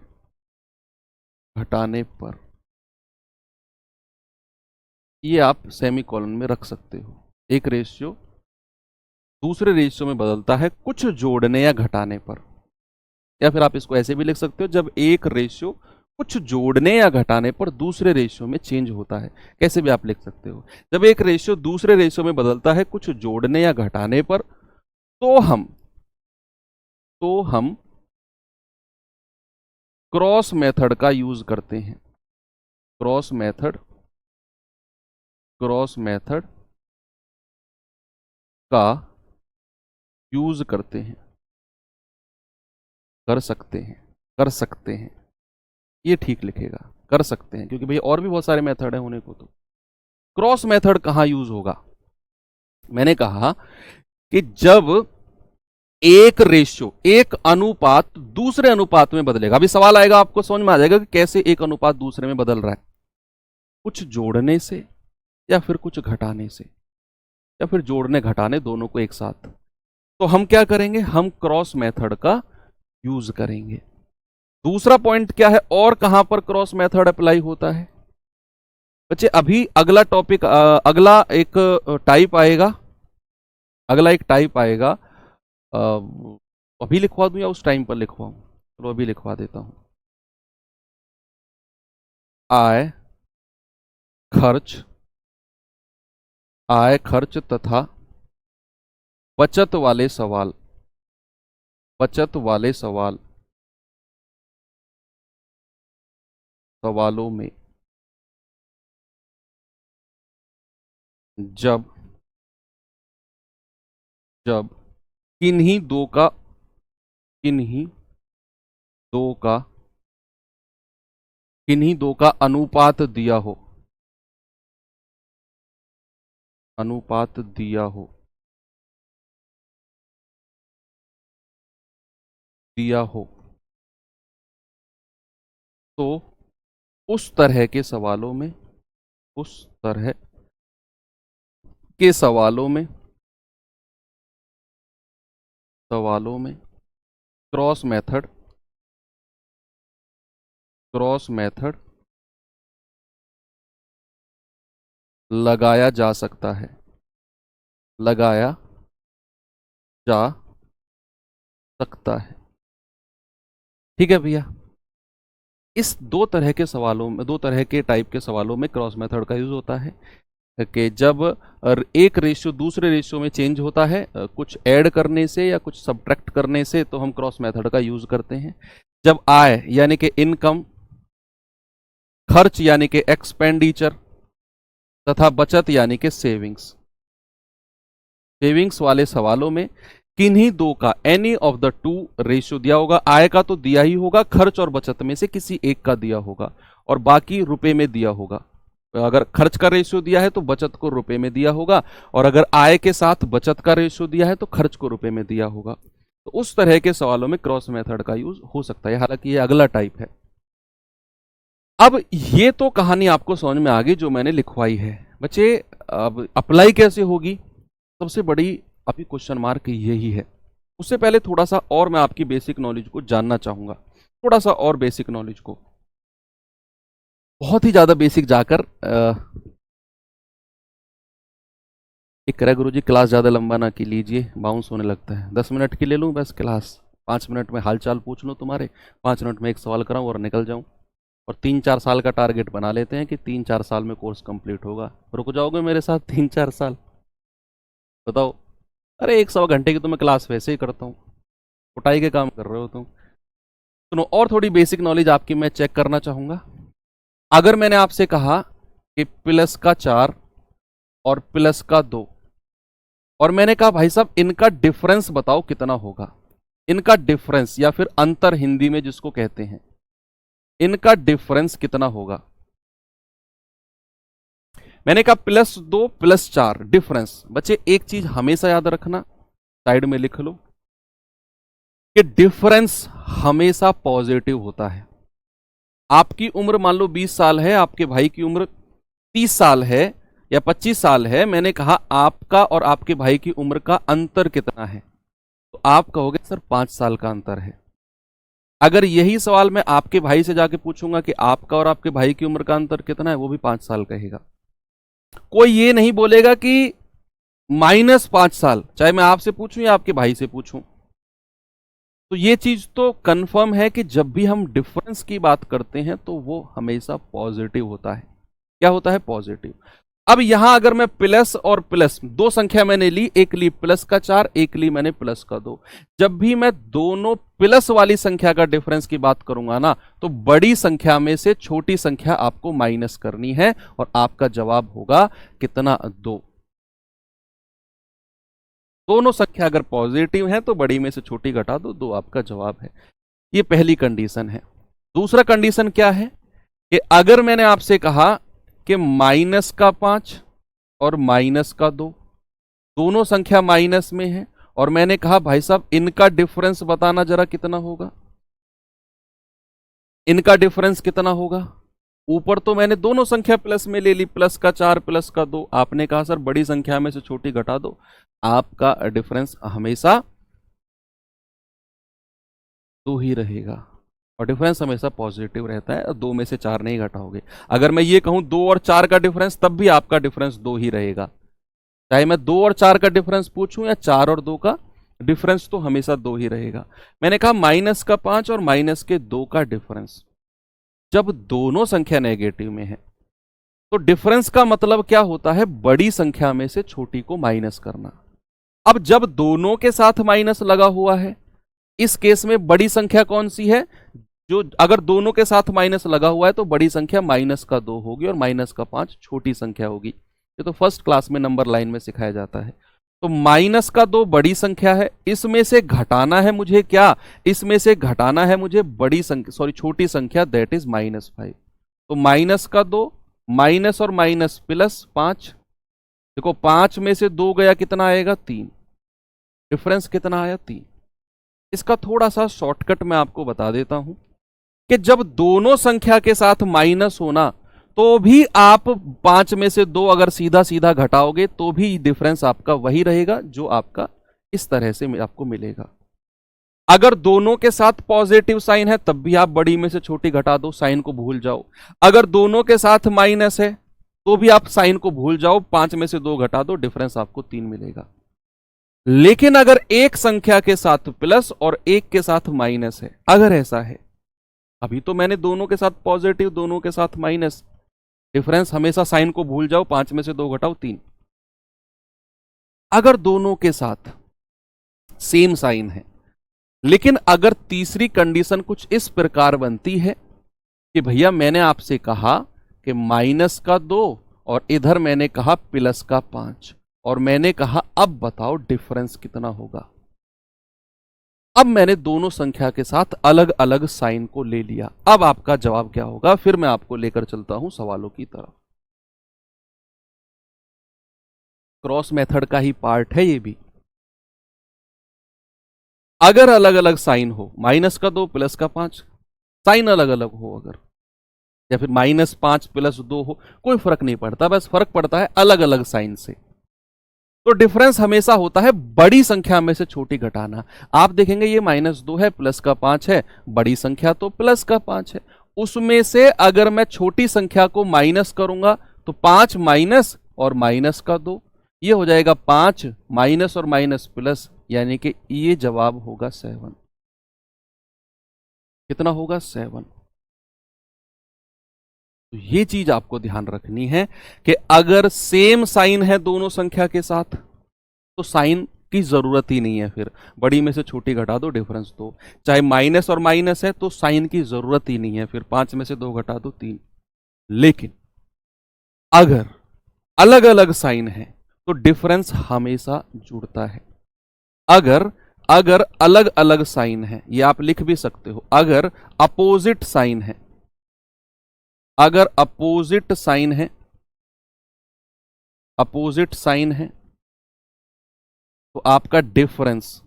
ये आप सेमीकोलन में रख सकते हो। एक रेशियो दूसरे रेशियो में बदलता है कुछ जोड़ने या घटाने पर। या फिर आप इसको ऐसे भी लिख सकते हो, जब एक रेशियो कुछ जोड़ने या घटाने पर दूसरे रेशियो में चेंज होता है। कैसे भी आप लिख सकते हो, जब एक रेशियो दूसरे रेशियो में बदलता है कुछ जोड़ने या घटाने पर, तो हम क्रॉस मेथड का यूज करते हैं। क्रॉस मेथड का यूज करते हैं, कर सकते हैं। ये ठीक लिखेगा, कर सकते हैं, क्योंकि भैया और भी बहुत सारे मेथड है होने को। तो क्रॉस मेथड कहां यूज होगा? मैंने कहा कि जब एक अनुपात दूसरे अनुपात में बदलेगा। अभी सवाल आएगा, आपको समझ में आ जाएगा कि कैसे एक अनुपात दूसरे में बदल रहा है। कुछ जोड़ने से या फिर कुछ घटाने से, या फिर जोड़ने घटाने दोनों को एक साथ। तो हम क्या करेंगे? हम क्रॉस मेथड का यूज करेंगे। दूसरा पॉइंट क्या है, और कहां पर क्रॉस मेथड अप्लाई होता है बच्चे? अभी अगला टॉपिक, अगला एक टाइप आएगा। अभी लिखवा दूं या उस टाइम पर लिखवाऊं? चलो अभी लिखवा देता हूं। आय खर्च तथा बचत वाले सवालों में जब किन्हीं दो का अनुपात दिया हो तो उस तरह के सवालों में क्रॉस मेथड लगाया जा सकता है। ठीक है भैया। इस दो तरह के टाइप के सवालों में क्रॉस मेथड का यूज होता है कि जब एक रेशियो दूसरे रेशियो में चेंज होता है, कुछ ऐड करने से या कुछ सब्ट्रैक्ट करने से, तो हम क्रॉस मेथड का यूज करते हैं। जब आय यानी कि इनकम, खर्च यानी कि एक्सपेंडिचर, तथा बचत यानी कि सेविंग्स वाले सवालों में किन्हीं दो का, any of the two ratio दिया होगा। आय का तो दिया ही होगा, खर्च और बचत में से किसी एक का दिया होगा, और बाकी रुपए में दिया होगा। अगर खर्च का रेशियो दिया है तो बचत को रुपए में दिया होगा, और अगर आय के साथ बचत का रेशियो दिया है तो खर्च को रुपए में दिया होगा। तो उस तरह के सवालों में क्रॉस मेथड का यूज हो सकता है। हालांकि ये अगला टाइप है। अब ये तो कहानी आपको समझ में आ गई जो मैंने लिखवाई है बच्चे। अब अप्लाई कैसे होगी, सबसे बड़ी अभी क्वेश्चन मार्क यही है। उससे पहले थोड़ा सा और मैं आपकी बेसिक नॉलेज को जानना चाहूंगा, थोड़ा सा और बेसिक नॉलेज को, बहुत ही ज्यादा बेसिक जाकर एक करें गुरुजी क्लास ज़्यादा लंबा ना की लीजिए, बाउंस होने लगता है। 10 मिनट की ले लूँ बस क्लास, 5 मिनट में हालचाल पूछ लूँ तुम्हारे, 5 मिनट में एक सवाल कराऊँ और निकल जाऊँ। और 3-4 साल का टारगेट बना लेते हैं कि 3-4 साल में कोर्स कंप्लीट होगा। रुक जाओगे मेरे साथ 3-4 साल? बताओ। अरे 100 घंटे की तो मैं क्लास वैसे ही करता हूँ, कुटाई के काम कर रहे हो तुम। सुनो, और थोड़ी बेसिक नॉलेज आपकी मैं चेक करना चाहूँगा। अगर मैंने आपसे कहा कि प्लस का 4 और प्लस का 2, और मैंने कहा भाई साहब इनका डिफरेंस बताओ कितना होगा। इनका डिफरेंस या फिर अंतर हिंदी में जिसको कहते हैं, इनका डिफरेंस कितना होगा। मैंने कहा +2 +4 डिफरेंस। बच्चे एक चीज हमेशा याद रखना, साइड में लिख लो कि डिफरेंस हमेशा पॉजिटिव होता है। आपकी उम्र मान लो 20 साल है, आपके भाई की उम्र 30 साल है या 25 साल है। मैंने कहा आपका और आपके भाई की उम्र का अंतर कितना है, तो आप कहोगे सर 5 साल का अंतर है। अगर यही सवाल मैं आपके भाई से जाके पूछूंगा कि आपका और आपके भाई की उम्र का अंतर कितना है, वो भी 5 साल कहेगा। कोई ये नहीं बोलेगा कि -5 साल, चाहे मैं आपसे पूछूं या आपके भाई से पूछूं। तो ये चीज तो कंफर्म है कि जब भी हम डिफरेंस की बात करते हैं तो वो हमेशा पॉजिटिव होता है। क्या होता है? पॉजिटिव। अब यहां अगर मैं प्लस और प्लस, दो संख्या मैंने ली, एक ली प्लस का 4, एक ली मैंने प्लस का 2। जब भी मैं दोनों प्लस वाली संख्या का डिफरेंस की बात करूंगा ना, तो बड़ी संख्या में से छोटी संख्या आपको माइनस करनी है और आपका जवाब होगा कितना? 2। दोनों संख्या अगर पॉजिटिव है तो बड़ी में से छोटी घटा दो, 2 आपका जवाब है। ये पहली कंडीशन है। दूसरा कंडीशन क्या है कि अगर मैंने आपसे कहा कि -5 और -2 दोनों संख्या माइनस में है, और मैंने कहा भाई साहब इनका डिफरेंस बताना जरा कितना होगा, इनका डिफरेंस कितना होगा। ऊपर तो मैंने दोनों संख्या प्लस में ले ली, प्लस का 4 प्लस का 2। आपने कहा सर बड़ी संख्या में से छोटी घटा दो। आपका डिफरेंस हमेशा 2 ही रहेगा, और डिफरेंस हमेशा पॉजिटिव रहता है। 2 में से 4 नहीं घटाओगे। अगर मैं ये कहूं 2 और 4 का डिफरेंस, तब भी आपका डिफरेंस 2 ही रहेगा। चाहे मैं 2 और 4 का डिफरेंस पूछूं या 4 और 2 का, डिफरेंस तो हमेशा 2 ही रहेगा। मैंने कहा -5 और -2 का डिफरेंस, जब दोनों संख्या नेगेटिव में है तो डिफरेंस का मतलब क्या होता है? बड़ी संख्या में से छोटी को माइनस करना। अब जब दोनों के साथ माइनस लगा हुआ है, इस केस में बड़ी संख्या कौन सी है? जो अगर दोनों के साथ माइनस लगा हुआ है तो बड़ी संख्या -2 होगी और -5 छोटी संख्या होगी। ये तो फर्स्ट क्लास में नंबर लाइन में सिखाया जाता है। तो -2 बड़ी संख्या है, इसमें से घटाना है मुझे क्या? इसमें से घटाना है मुझे बड़ी संख्या, सॉरी छोटी संख्या, दैट इज -5। तो -2 माइनस और माइनस प्लस 5। देखो 5 में से 2 गया, कितना आएगा? 3। डिफरेंस कितना आया? 3। इसका थोड़ा सा शॉर्टकट मैं आपको बता देता हूं कि जब दोनों संख्या के साथ माइनस होना, तो भी आप 5 में से 2 अगर सीधा सीधा घटाओगे तो भी डिफरेंस आपका वही रहेगा, जो आपका इस तरह से आपको मिलेगा। अगर दोनों के साथ पॉजिटिव साइन है तब भी आप बड़ी में से छोटी घटा दो, साइन को भूल जाओ। अगर दोनों के साथ माइनस है तो भी आप साइन को भूल जाओ, 5 में से 2 घटा दो, डिफरेंस आपको 3 मिलेगा। लेकिन अगर एक संख्या के साथ प्लस और एक के साथ माइनस है, अगर ऐसा है, अभी तो मैंने दोनों के साथ पॉजिटिव, दोनों के साथ माइनस, डिफरेंस हमेशा साइन को भूल जाओ, 5 में से 2 घटाओ, 3। अगर दोनों के साथ सेम साइन है, लेकिन अगर तीसरी कंडीशन कुछ इस प्रकार बनती है कि भैया मैंने आपसे कहा कि -2 और इधर मैंने कहा +5, और मैंने कहा अब बताओ डिफरेंस कितना होगा। अब मैंने दोनों संख्या के साथ अलग अलग साइन को ले लिया। अब आपका जवाब क्या होगा? फिर मैं आपको लेकर चलता हूं सवालों की तरफ। क्रॉस मेथड का ही पार्ट है ये भी। अगर अलग अलग साइन हो, -2 +5, साइन अलग अलग हो अगर, या फिर -5 +2 हो, कोई फर्क नहीं पड़ता, बस फर्क पड़ता है अलग अलग साइन से। तो डिफरेंस हमेशा होता है बड़ी संख्या में से छोटी घटाना। आप देखेंगे ये -2 है, प्लस का 5 है, बड़ी संख्या तो प्लस का 5 है। उसमें से अगर मैं छोटी संख्या को माइनस करूंगा तो 5 माइनस और -2, ये हो जाएगा 5 माइनस और माइनस प्लस, यानी कि ये जवाब होगा 7। कितना होगा? 7। तो ये चीज आपको ध्यान रखनी है कि अगर सेम साइन है दोनों संख्या के साथ तो साइन की जरूरत ही नहीं है, फिर बड़ी में से छोटी घटा दो, डिफरेंस 2। चाहे माइनस और माइनस है तो साइन की जरूरत ही नहीं है, फिर 5 में से 2 घटा दो, 3। लेकिन अगर अलग अलग साइन है तो डिफरेंस हमेशा जुड़ता है। अगर अगर अलग अलग साइन है, ये आप लिख भी सकते हो, अगर अपोजिट साइन है, अगर अपोजिट साइन है, अपोजिट साइन है, तो आपका difference,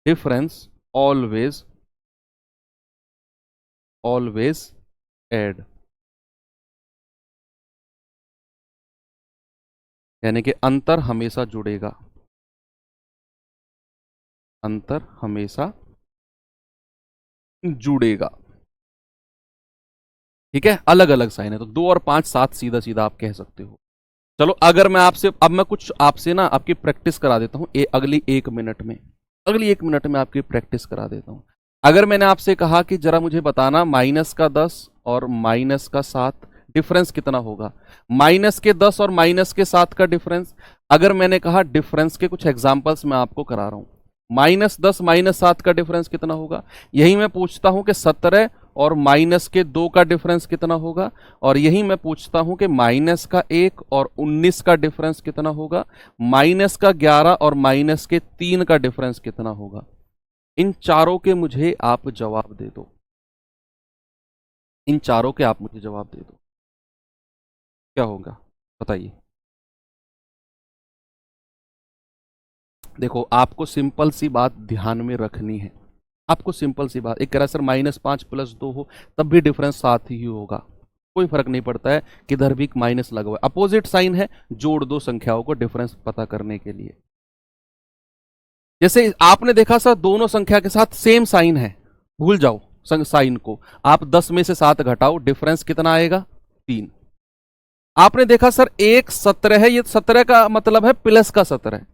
difference always always add, यानी कि अंतर हमेशा जुड़ेगा, अंतर हमेशा जुड़ेगा। ठीक है, अलग अलग साइन है तो 2 और 5 7 सीधा सीधा आप कह सकते हो। चलो अगर मैं आपसे अब मैं कुछ आपसे ना आपकी प्रैक्टिस करा देता हूं, अगली 1 मिनट में, अगली 1 मिनट में आपकी प्रैक्टिस करा देता हूं। अगर मैंने आपसे कहा कि जरा मुझे बताना -10 और -7 डिफरेंस कितना होगा, -10 और -7 का डिफरेंस, अगर मैंने कहा डिफरेंस के कुछ एग्जांपल्स मैं आपको करा रहा हूं, -10 -7 का डिफरेंस कितना होगा, यही मैं पूछता हूं कि 17 और -2 का डिफरेंस कितना होगा, और यही मैं पूछता हूं कि -1 और 19 का डिफरेंस कितना होगा, -11 और -3 का डिफरेंस कितना होगा। इन चारों के मुझे आप जवाब दे दो, इन चारों के आप मुझे जवाब दे दो, क्या होगा बताइए। देखो आपको सिंपल सी बात ध्यान में रखनी है, आपको सिंपल सी बात, एक कह रहा सर -5 + 2 हो तब भी डिफरेंस 7 ही होगा, कोई फर्क नहीं पड़ता है किधर भी माइनस लगा हुआ है, अपोजिट साइन है, जोड़ दो संख्याओं को डिफरेंस पता करने के लिए। जैसे आपने देखा सर दोनों संख्या के साथ सेम साइन है, भूल जाओ साइन को, आप 10 में से 7 घटाओ, डिफरेंस कितना आएगा 3। आपने देखा सर एक 17 है, ये 17 का मतलब है प्लस का 17,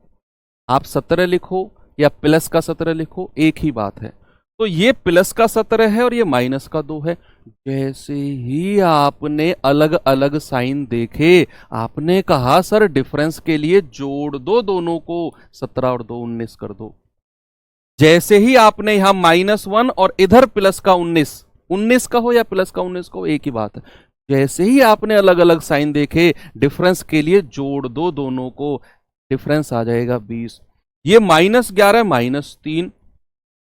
आप 17 लिखो या प्लस का 17 लिखो एक ही बात है। तो ये प्लस का 17 है और ये -2 है। जैसे ही आपने अलग अलग साइन देखे, आपने कहा सर डिफरेंस के लिए जोड़ दो दोनों को, 17 और 2 19 कर दो। जैसे ही आपने यहां -1 और इधर प्लस का 19, 19 का हो या प्लस का 19 का हो एक ही बात है, जैसे ही आपने अलग अलग साइन देखे, डिफरेंस के लिए जोड़ दो दोनों को, डिफरेंस आ जाएगा 20। ये -11 -3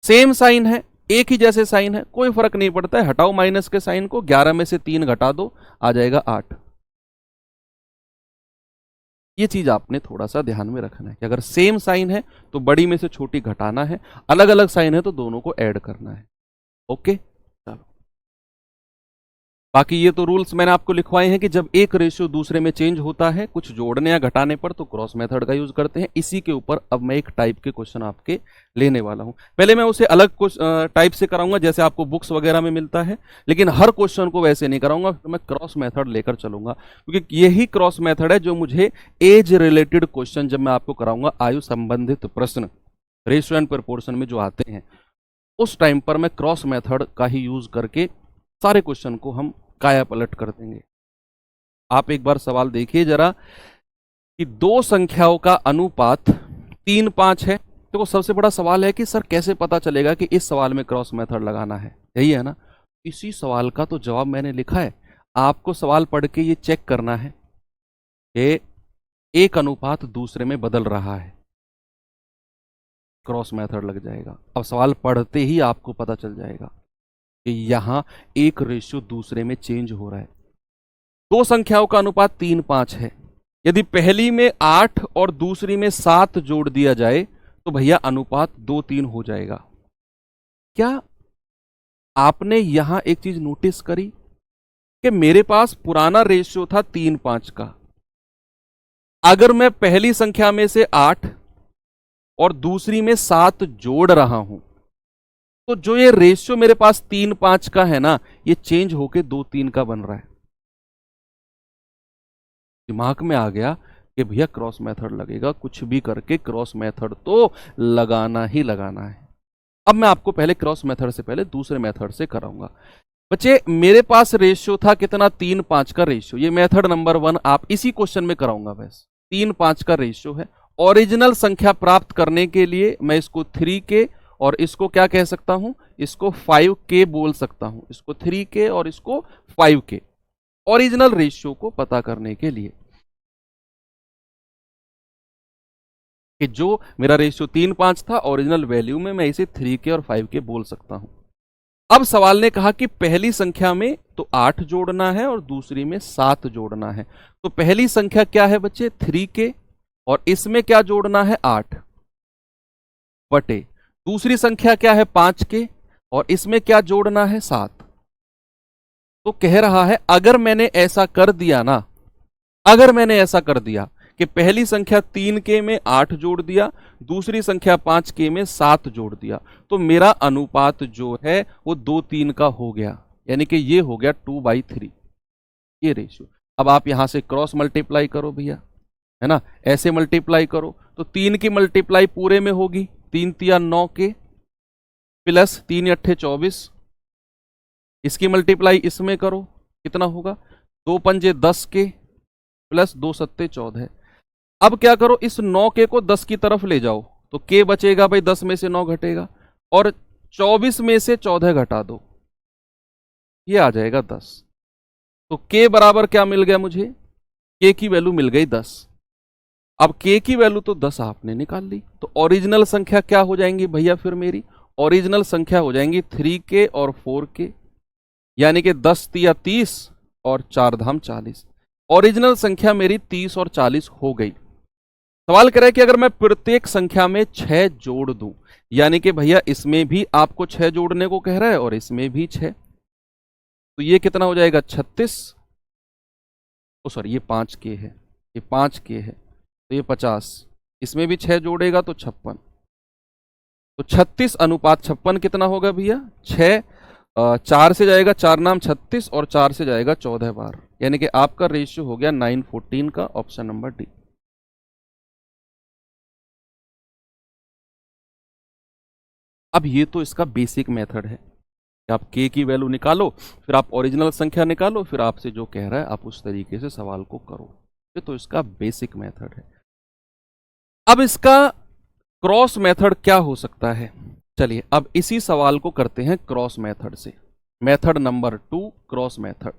सेम साइन है, एक ही जैसे साइन है, कोई फर्क नहीं पड़ता है, हटाओ माइनस के साइन को, 11 में से 3 घटा दो, आ जाएगा 8। ये चीज आपने थोड़ा सा ध्यान में रखना है कि अगर सेम साइन है तो बड़ी में से छोटी घटाना है, अलग अलग साइन है तो दोनों को ऐड करना है। ओके, बाकी ये तो रूल्स मैंने आपको लिखवाए हैं कि जब एक रेशियो दूसरे में चेंज होता है कुछ जोड़ने या घटाने पर तो क्रॉस मेथड का यूज करते हैं। इसी के ऊपर अब मैं एक टाइप के क्वेश्चन आपके लेने वाला हूं। पहले मैं उसे अलग टाइप से कराऊंगा जैसे आपको बुक्स वगैरह में मिलता है, लेकिन हर क्वेश्चन को वैसे नहीं कराऊंगा, मैं क्रॉस मेथड लेकर चलूंगा, क्योंकि यही क्रॉस मेथड है जो मुझे एज रिलेटेड क्वेश्चन जब मैं आपको कराऊंगा, आयु संबंधित प्रश्न रेशियो एंड प्रोपोर्शन में जो आते हैं, उस टाइम पर मैं क्रॉस मेथड का ही यूज करके सारे क्वेश्चन को हम काया पलट कर देंगे। आप एक बार सवाल देखिए जरा कि दो संख्याओं का अनुपात 3-5 है। तो सबसे बड़ा सवाल है कि सर कैसे पता चलेगा कि इस सवाल में क्रॉस मेथड लगाना है, यही है ना। इसी सवाल का तो जवाब मैंने लिखा है, आपको सवाल पढ़ के ये चेक करना है कि एक अनुपात दूसरे में बदल रहा है, क्रॉस मेथड लग जाएगा। अब सवाल पढ़ते ही आपको पता चल जाएगा कि यहां एक रेशियो दूसरे में चेंज हो रहा है। दो संख्याओं का अनुपात 3-5 है, यदि पहली में 8 और दूसरी में 7 जोड़ दिया जाए तो भैया अनुपात 2-3 हो जाएगा। क्या आपने यहां एक चीज नोटिस करी कि मेरे पास पुराना रेशियो था 3-5 का, अगर मैं पहली संख्या में से 8 और दूसरी में 7 जोड़ रहा हूं तो जो ये रेशियो मेरे पास 3-5 का है ना, ये चेंज होके 2-3 का बन रहा है। दिमाग में आ गया कि भैया क्रॉस मेथड लगेगा, कुछ भी करके क्रॉस मेथड तो लगाना ही लगाना है। अब मैं आपको पहले क्रॉस मेथड से पहले दूसरे मेथड से कराऊंगा। बच्चे मेरे पास रेशियो था कितना, 3-5 का रेशियो, ये मेथड नंबर 1 आप इसी क्वेश्चन में कराऊंगा। बस 3-5 का रेशियो है, ओरिजिनल संख्या प्राप्त करने के लिए मैं इसको 3K और इसको क्या कह सकता हूं, इसको 5K बोल सकता हूं, इसको 3K और इसको 5K, ओरिजिनल रेशियो को पता करने के लिए कि जो मेरा रेशियो 3-5 था ओरिजिनल वैल्यू में मैं इसे 3K और 5K बोल सकता हूं। अब सवाल ने कहा कि पहली संख्या में तो 8 जोड़ना है और दूसरी में 7 जोड़ना है। तो पहली संख्या क्या है बच्चे, 3K, और इसमें क्या जोड़ना है 8 बटे, दूसरी संख्या क्या है 5K और इसमें क्या जोड़ना है 7। तो कह रहा है अगर मैंने ऐसा कर दिया ना, अगर मैंने ऐसा कर दिया कि पहली संख्या 3k में 8 जोड़ दिया, दूसरी संख्या 5k में 7 जोड़ दिया, तो मेरा अनुपात जो है वो 2:3 का हो गया, यानी कि ये हो गया 2/3 ये रेशियो। अब आप यहां से क्रॉस मल्टीप्लाई करो भैया, है ना, ऐसे मल्टीप्लाई करो तो 3 की मल्टीप्लाई पूरे में होगी, 3 तिया 9 के प्लस 3 अट्ठे 24, इसकी मल्टीप्लाई इसमें करो कितना होगा, 2 पंजे 10 के प्लस 2 सत्ते 14। अब क्या करो, इस 9 के को 10 की तरफ ले जाओ तो के बचेगा भाई, 10 में से 9 घटेगा, और 24 में से 14 घटा दो, ये आ जाएगा 10। तो के बराबर क्या मिल गया मुझे, के की वैल्यू मिल गई 10। अब के की वैल्यू तो 10 आपने निकाल ली, तो ओरिजिनल संख्या क्या हो जाएंगी भैया, फिर मेरी ओरिजिनल संख्या हो जाएंगी 3k और 4k, यानी कि 10 तिया 30 और 4 धाम 40। ओरिजिनल संख्या मेरी 30 और 40 हो गई। सवाल कह रहा है कि अगर मैं प्रत्येक संख्या में 6 जोड़ दूं, यानी कि भैया इसमें भी आपको 6 जोड़ने को कह रहा है और इसमें भी 6, तो ये कितना हो जाएगा 36, ओ सॉरी ये 5k है, ये 5k है, तो ये 50, इसमें भी 6 जोड़ेगा तो 56, तो 36 अनुपात 56 कितना होगा भैया, 6 4 से जाएगा 4 नाम 36 और 4 से जाएगा 14 बार, यानी कि आपका रेशियो हो गया 9:14 का, ऑप्शन नंबर डी। अब ये तो इसका बेसिक मेथड है कि आप के की वैल्यू निकालो, फिर आप ओरिजिनल संख्या निकालो, फिर आपसे जो कह रहा है आप उस तरीके से सवाल को करो, ये तो इसका बेसिक मेथड है। अब इसका क्रॉस मेथड क्या हो सकता है, चलिए अब इसी सवाल को करते हैं क्रॉस मेथड से। मेथड नंबर 2 क्रॉस मेथड,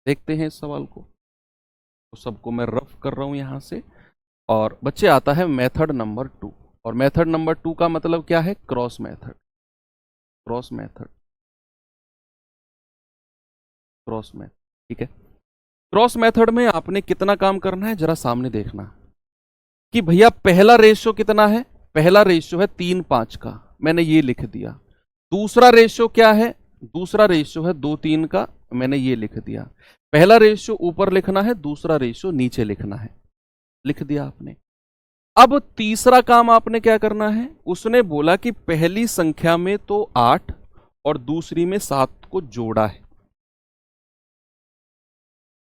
देखते हैं इस सवाल को। तो सबको मैं रफ कर रहा हूं यहां से, और बच्चे आता है मेथड नंबर 2, और मेथड नंबर 2 का मतलब क्या है, cross method. Cross method, cross method, ठीक है। क्रॉस मेथड में आपने कितना काम करना है जरा सामने देखना कि भैया पहला रेशियो कितना है, पहला रेशियो है 3:5 का, मैंने ये लिख दिया। दूसरा रेशियो क्या है, दूसरा रेशियो है 2:3 का, मैंने ये लिख दिया। पहला रेशियो ऊपर लिखना है, दूसरा रेशियो नीचे लिखना है, लिख दिया आपने। अब तीसरा काम आपने क्या करना है, उसने बोला कि पहली संख्या में तो 8 और दूसरी में 7 को जोड़ा है,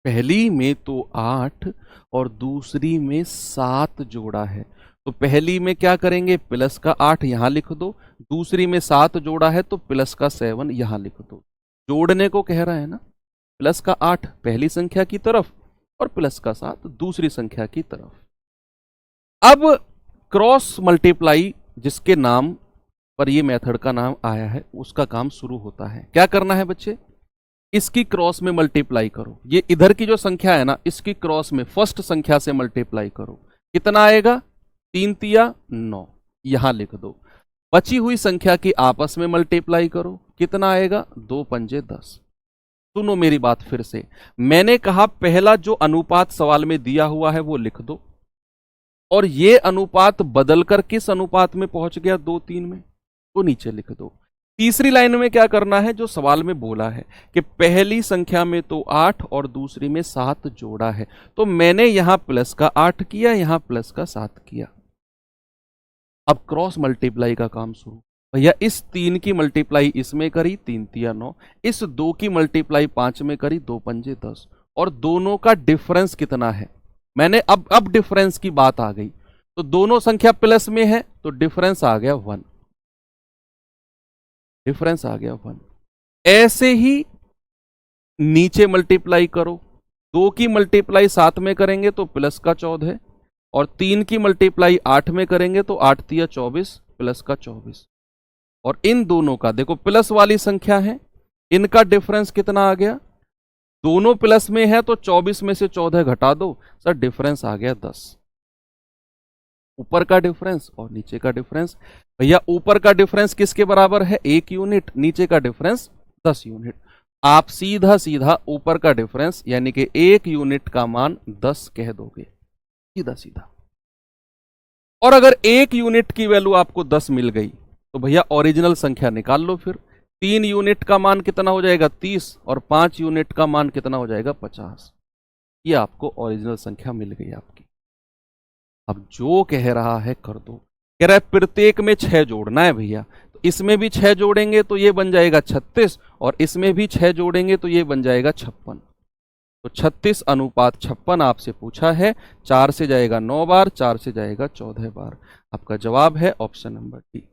पहली में तो 8 और दूसरी में 7 जोड़ा है, तो पहली में क्या करेंगे, प्लस का 8 यहां लिख दो, दूसरी में 7 जोड़ा है तो प्लस का 7 यहां लिख दो। जोड़ने को कह रहा है ना, प्लस का 8 पहली संख्या की तरफ और प्लस का 7 दूसरी संख्या की तरफ। अब क्रॉस मल्टीप्लाई जिसके नाम पर ये मेथड का नाम आया है, उसका काम शुरू होता है। क्या करना है बच्चे, इसकी क्रॉस में मल्टीप्लाई करो, ये इधर की जो संख्या है ना, इसकी क्रॉस में फर्स्ट संख्या से मल्टीप्लाई करो, कितना आएगा, 3 तिया 9, यहां लिख दो। बची हुई संख्या की आपस में मल्टीप्लाई करो, कितना आएगा, 2 पंजे 10। सुनो मेरी बात फिर से, मैंने कहा पहला जो अनुपात सवाल में दिया हुआ है वो लिख दो, और ये अनुपात बदलकर किस अनुपात में पहुंच गया, 2:3 में, तो नीचे लिख दो। तीसरी लाइन में क्या करना है, जो सवाल में बोला है कि पहली संख्या में तो 8 और दूसरी में 7 जोड़ा है, तो मैंने यहां प्लस का 8 किया, यहां प्लस का 7 किया। अब क्रॉस मल्टीप्लाई का काम शुरू, भैया इस 3 की मल्टीप्लाई इसमें करी, 3 तिया 9, इस 2 की मल्टीप्लाई 5 में करी, 2 पंजे 10, और दोनों का डिफरेंस कितना है, मैंने अब डिफरेंस की बात आ गई, तो दोनों संख्या प्लस में है तो डिफरेंस आ गया 1, डिफरेंस आ गया 1। ऐसे ही नीचे मल्टीप्लाई करो, 2 की मल्टीप्लाई 7 में करेंगे तो प्लस का 14, और 3 की मल्टीप्लाई 8 में करेंगे तो 8 तिया 24 प्लस का 24, और इन दोनों का देखो प्लस वाली संख्या है, इनका डिफरेंस कितना आ गया, दोनों प्लस में है तो 24 में से 14 घटा दो, सर डिफरेंस आ गया 10। ऊपर का डिफरेंस और नीचे का डिफरेंस, भैया ऊपर का डिफरेंस किसके बराबर है, 1 यूनिट, नीचे का डिफरेंस 10 यूनिट। आप सीधा सीधा ऊपर का डिफरेंस यानी कि 1 यूनिट का मान 10 कह दोगे, सीधा सीधा। और अगर 1 यूनिट की वैल्यू आपको 10 मिल गई तो भैया ओरिजिनल संख्या निकाल लो, फिर 3 यूनिट का मान कितना हो जाएगा 30 और 5 यूनिट का मान कितना हो जाएगा 50। ये आपको ओरिजिनल संख्या मिल गई आपकी। अब जो कह रहा है कर दो। कह रहा है प्रत्येक में 6 जोड़ना है भैया, तो इसमें भी 6 जोड़ेंगे तो ये बन जाएगा 36 और इसमें भी 6 जोड़ेंगे तो ये बन जाएगा 56। तो 36 अनुपात 56 आपसे पूछा है। 4 से जाएगा 9 बार, 4 से जाएगा 14 बार। आपका जवाब है ऑप्शन नंबर डी।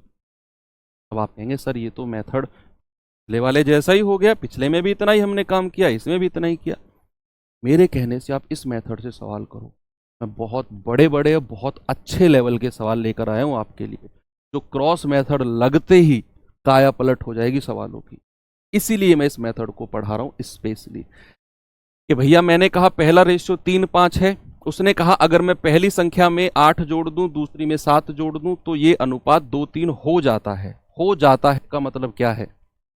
अब आप कहेंगे सर ये तो मेथड पिछले वाले जैसा ही हो गया, पिछले में भी इतना ही हमने काम किया, इसमें भी इतना ही किया। मेरे कहने से आप इस मेथड से सवाल करो। मैं बहुत बड़े बड़े बहुत अच्छे लेवल के सवाल लेकर आया हूं आपके लिए, जो क्रॉस मेथड लगते ही काया पलट हो जाएगी सवालों की। इसीलिए मैं इस मेथड को पढ़ा रहा हूं स्पेशली। कि भैया मैंने कहा पहला रेशियो 3-5 है, उसने कहा अगर मैं पहली संख्या में 8 जोड़ दूं, दूसरी में 7 जोड़ दूं तो ये अनुपात 2-3 हो जाता है। हो जाता है का मतलब क्या है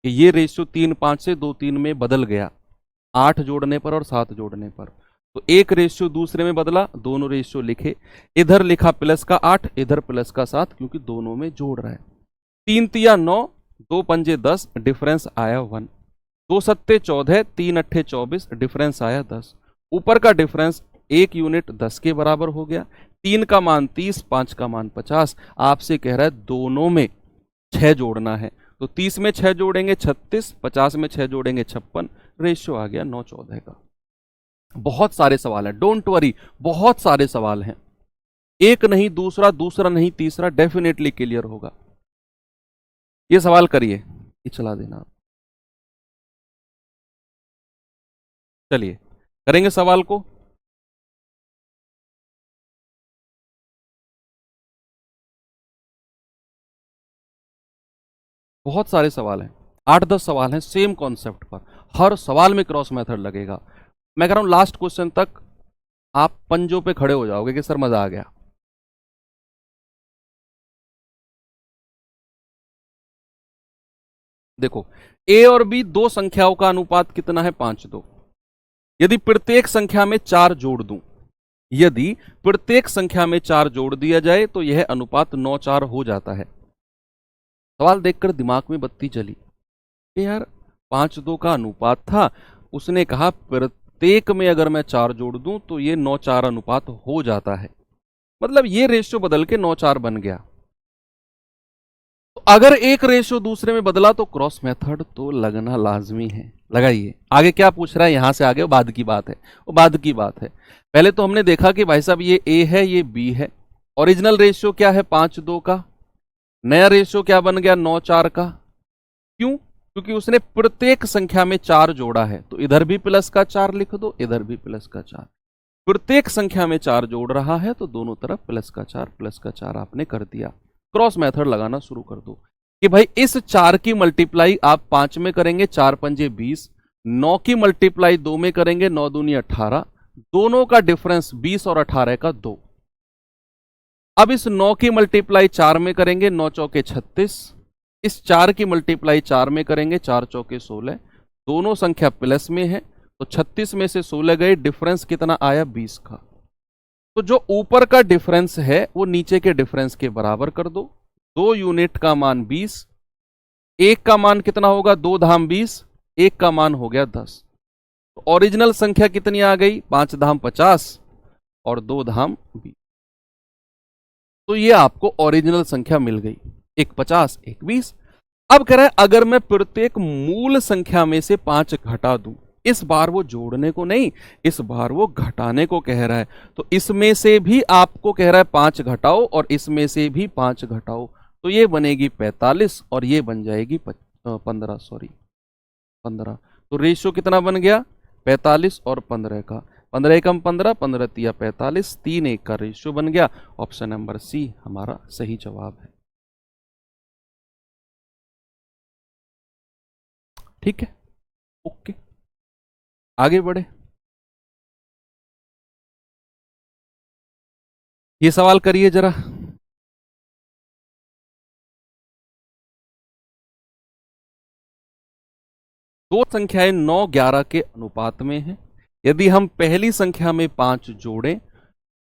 कि ये रेशियो 3-5 से 2-3 में बदल गया, 8 जोड़ने पर और 7 जोड़ने पर। तो एक रेशियो दूसरे में बदला, दोनों रेशियो लिखे। इधर लिखा प्लस का 8, इधर प्लस का 7, क्योंकि दोनों में जोड़ रहा है। 3 तिया 9, 2 पंजे 10, डिफरेंस आया 1। 2 सत्ते 14, 3 अट्ठे 24, डिफरेंस आया 10। ऊपर का डिफरेंस 1 यूनिट 10 के बराबर हो गया। 3 का मान 30, 5 का मान 50। आपसे कह रहा है दोनों में 6 जोड़ना है, तो 30 में 6 जोड़ेंगे 36, 50 में 6 जोड़ेंगे 56, रेशियो आ गया 9-14 का। बहुत सारे सवाल हैं, डोंट वरी, बहुत सारे सवाल हैं। एक नहीं दूसरा, दूसरा नहीं तीसरा, डेफिनेटली क्लियर होगा। ये सवाल करिए, ये चला देना। चलिए करेंगे सवाल को। बहुत सारे सवाल हैं, 8-10 सवाल हैं सेम कॉन्सेप्ट पर। हर सवाल में क्रॉस मेथड लगेगा। मैं कह रहा हूं लास्ट क्वेश्चन तक आप पंजों पे खड़े हो जाओगे कि सर मजा आ गया। देखो ए और बी दो संख्याओं का अनुपात कितना है 5-2। यदि प्रत्येक संख्या में 4 जोड़ दूं, यदि प्रत्येक संख्या में 4 जोड़ दिया जाए तो यह अनुपात 9-4 हो जाता है। सवाल देखकर दिमाग में बत्ती चली कि यार 5-2 का अनुपात था, उसने कहा प्रत्येक में अगर मैं 4 जोड़ दूं तो ये 9-4 अनुपात हो जाता है, मतलब ये रेशियो बदल के 9-4 बन गया। तो अगर एक रेशियो दूसरे में बदला तो क्रॉस मेथड तो लगना लाजमी है। लगाइए। आगे क्या पूछ रहा है, यहां से आगे वो बाद की बात है, वो बाद की बात है। पहले तो हमने देखा कि भाई साहब ये ए है, ये बी है। ओरिजिनल रेशियो क्या है 5-2 का, नया रेशियो क्या बन गया 9-4 का। क्यों? क्योंकि उसने प्रत्येक संख्या में 4 जोड़ा है, तो इधर भी प्लस का 4 लिख दो, इधर भी प्लस का 4। प्रत्येक संख्या में 4 जोड़ रहा है तो दोनों तरफ प्लस का 4 आपने कर दिया। क्रॉस मेथड लगाना शुरू कर दो कि भाई इस 4 की मल्टीप्लाई आप 5 में करेंगे, 4 पंजे 20। 9 की मल्टीप्लाई 2 में करेंगे, 9 दूनी 18। दोनों का डिफरेंस 20 और 18 का 2। अब इस 9 की मल्टीप्लाई 4 में करेंगे, 9 चौके 36। इस 4 की मल्टीप्लाई 4 में करेंगे, 4 चौके 16। दोनों संख्या प्लस में है तो 36 में से 16 गए, डिफरेंस कितना आया 20 का। तो जो ऊपर का डिफरेंस है वो नीचे के डिफरेंस के बराबर कर दो। 2 यूनिट का मान 20, एक का मान कितना होगा 2 धाम 20, एक का मान हो गया 10। तो ओरिजिनल संख्या कितनी आ गई 5 धाम 50 और 2 धाम 20। तो ये आपको ओरिजिनल संख्या मिल गई, एक 50 एक 20। अब कह रहा है अगर मैं प्रत्येक मूल संख्या में से 5 घटा दूं, इस बार वो जोड़ने को नहीं, इस बार वो घटाने को कह रहा है। तो इसमें से भी आपको कह रहा है 5 घटाओ और इसमें से भी 5 घटाओ, तो ये बनेगी 45 और ये बन जाएगी 15, सॉरी 15। तो रेशियो कितना बन गया 45 और 15 का। 15 एकम 15, 15 तिया 45, 3-1 का रेशियो बन गया। ऑप्शन नंबर सी हमारा सही जवाब है। ठीक है, ओके, आगे बढ़े। ये सवाल करिए जरा। दो संख्याएं 9-11 के अनुपात में हैं। यदि हम पहली संख्या में 5 जोड़ें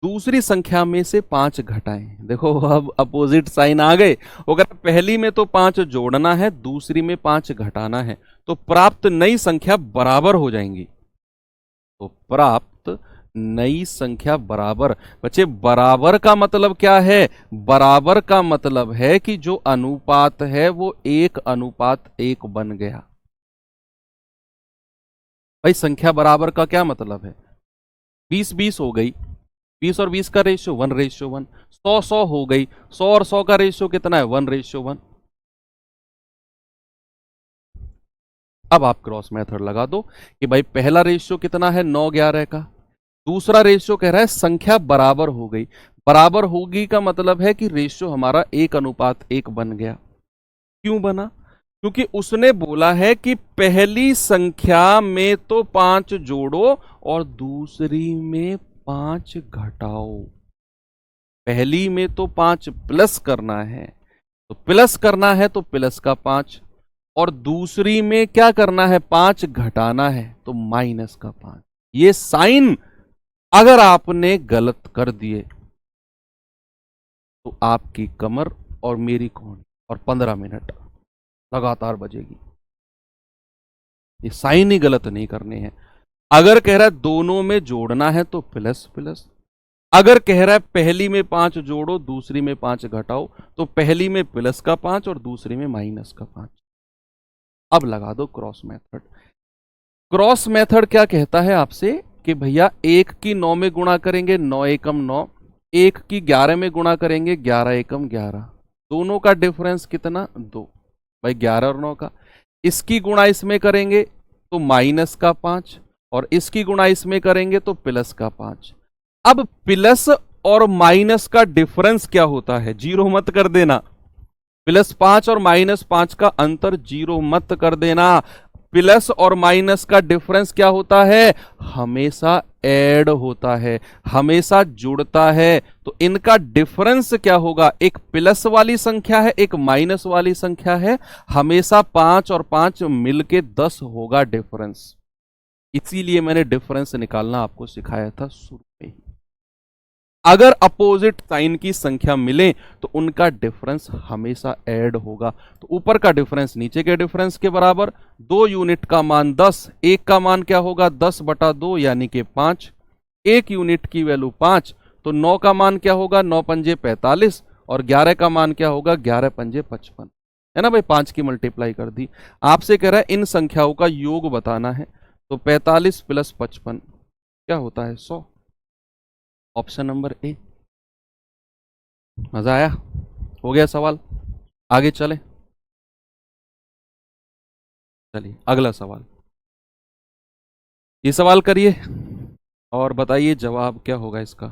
दूसरी संख्या में से 5 घटाएं। देखो अब अपोजिट साइन आ गए। अगर पहली में तो 5 जोड़ना है, दूसरी में 5 घटाना है, तो प्राप्त नई संख्या बराबर हो जाएंगी। तो प्राप्त नई संख्या बराबर। बच्चे बराबर का मतलब क्या है? बराबर का मतलब है कि जो अनुपात है वो 1:1 बन गया। भाई संख्या बराबर का क्या मतलब है? 20-20 हो गई, 20 और 20 का रेशियो 1:1। 100-100 हो गई, 100 और 100 का रेशियो कितना है? 1:1। अब आप क्रॉस मेथड लगा दो कि भाई पहला रेशियो कितना है? 9:11 का। दूसरा रेशियो कह रहा है संख्या बराबर हो गई। बराबर होगी का मतलब है कि रेशियो हमारा 1:1 बन गया। क्यों बना? क्योंकि उसने बोला है कि पहली संख्या में तो 5 जोड़ो और दूसरी में 5 घटाओ। पहली में तो 5 प्लस करना है, तो प्लस करना है तो प्लस का 5, और दूसरी में क्या करना है? 5 घटाना है, तो माइनस का 5। ये साइन अगर आपने गलत कर दिए तो आपकी कमर और मेरी कौन और 15 मिनट लगातार बजेगी। ये साइन ही गलत नहीं करने हैं। अगर कह रहा है दोनों में जोड़ना है तो प्लस प्लस, अगर कह रहा है पहली में 5 जोड़ो दूसरी में 5 घटाओ, तो पहली में प्लस का 5 और दूसरी में माइनस का 5। अब लगा दो क्रॉस मेथड। क्रॉस मेथड क्या कहता है आपसे कि भैया 1 की 9 में गुणा करेंगे 9 एकम 9, 1 की 11 में गुणा करेंगे 11 एकम 11। दोनों का डिफरेंस कितना? 2। भाई 11 और 9 का। इसकी गुणा इसमें करेंगे तो माइनस का 5, और इसकी गुणा इसमें करेंगे तो प्लस का 5। अब प्लस और माइनस का डिफरेंस क्या होता है? जीरो मत कर देना। +5 और -5 का अंतर जीरो मत कर देना। प्लस और माइनस का डिफरेंस क्या होता है? हमेशा ऐड होता है, हमेशा जुड़ता है। तो इनका डिफरेंस क्या होगा? एक प्लस वाली संख्या है, एक माइनस वाली संख्या है, हमेशा 5 और 5 मिलके 10 होगा डिफरेंस। इसीलिए मैंने डिफरेंस निकालना आपको सिखाया था शुरू में ही। अगर अपोजिट साइन की संख्या मिले तो उनका डिफरेंस हमेशा ऐड होगा। तो ऊपर का डिफरेंस नीचे के डिफरेंस के बराबर। 2 यूनिट का मान 10, 1 का मान क्या होगा? 10/2 यानी कि 5। 1 यूनिट की वैल्यू 5, तो 9 का मान क्या होगा? 9 पंजे 45, और 11 का मान क्या होगा? 11 पंजे 55, है ना भाई। 5 की मल्टीप्लाई कर दी। आपसे कह रहा है इन संख्याओं का योग बताना है, तो 45 + 55 क्या होता है? 100। Option number A. मजा आया? हो गया सवाल? आगे चले। चलिए अगला सवाल। ये सवाल करिए और बताइए जवाब क्या होगा इसका।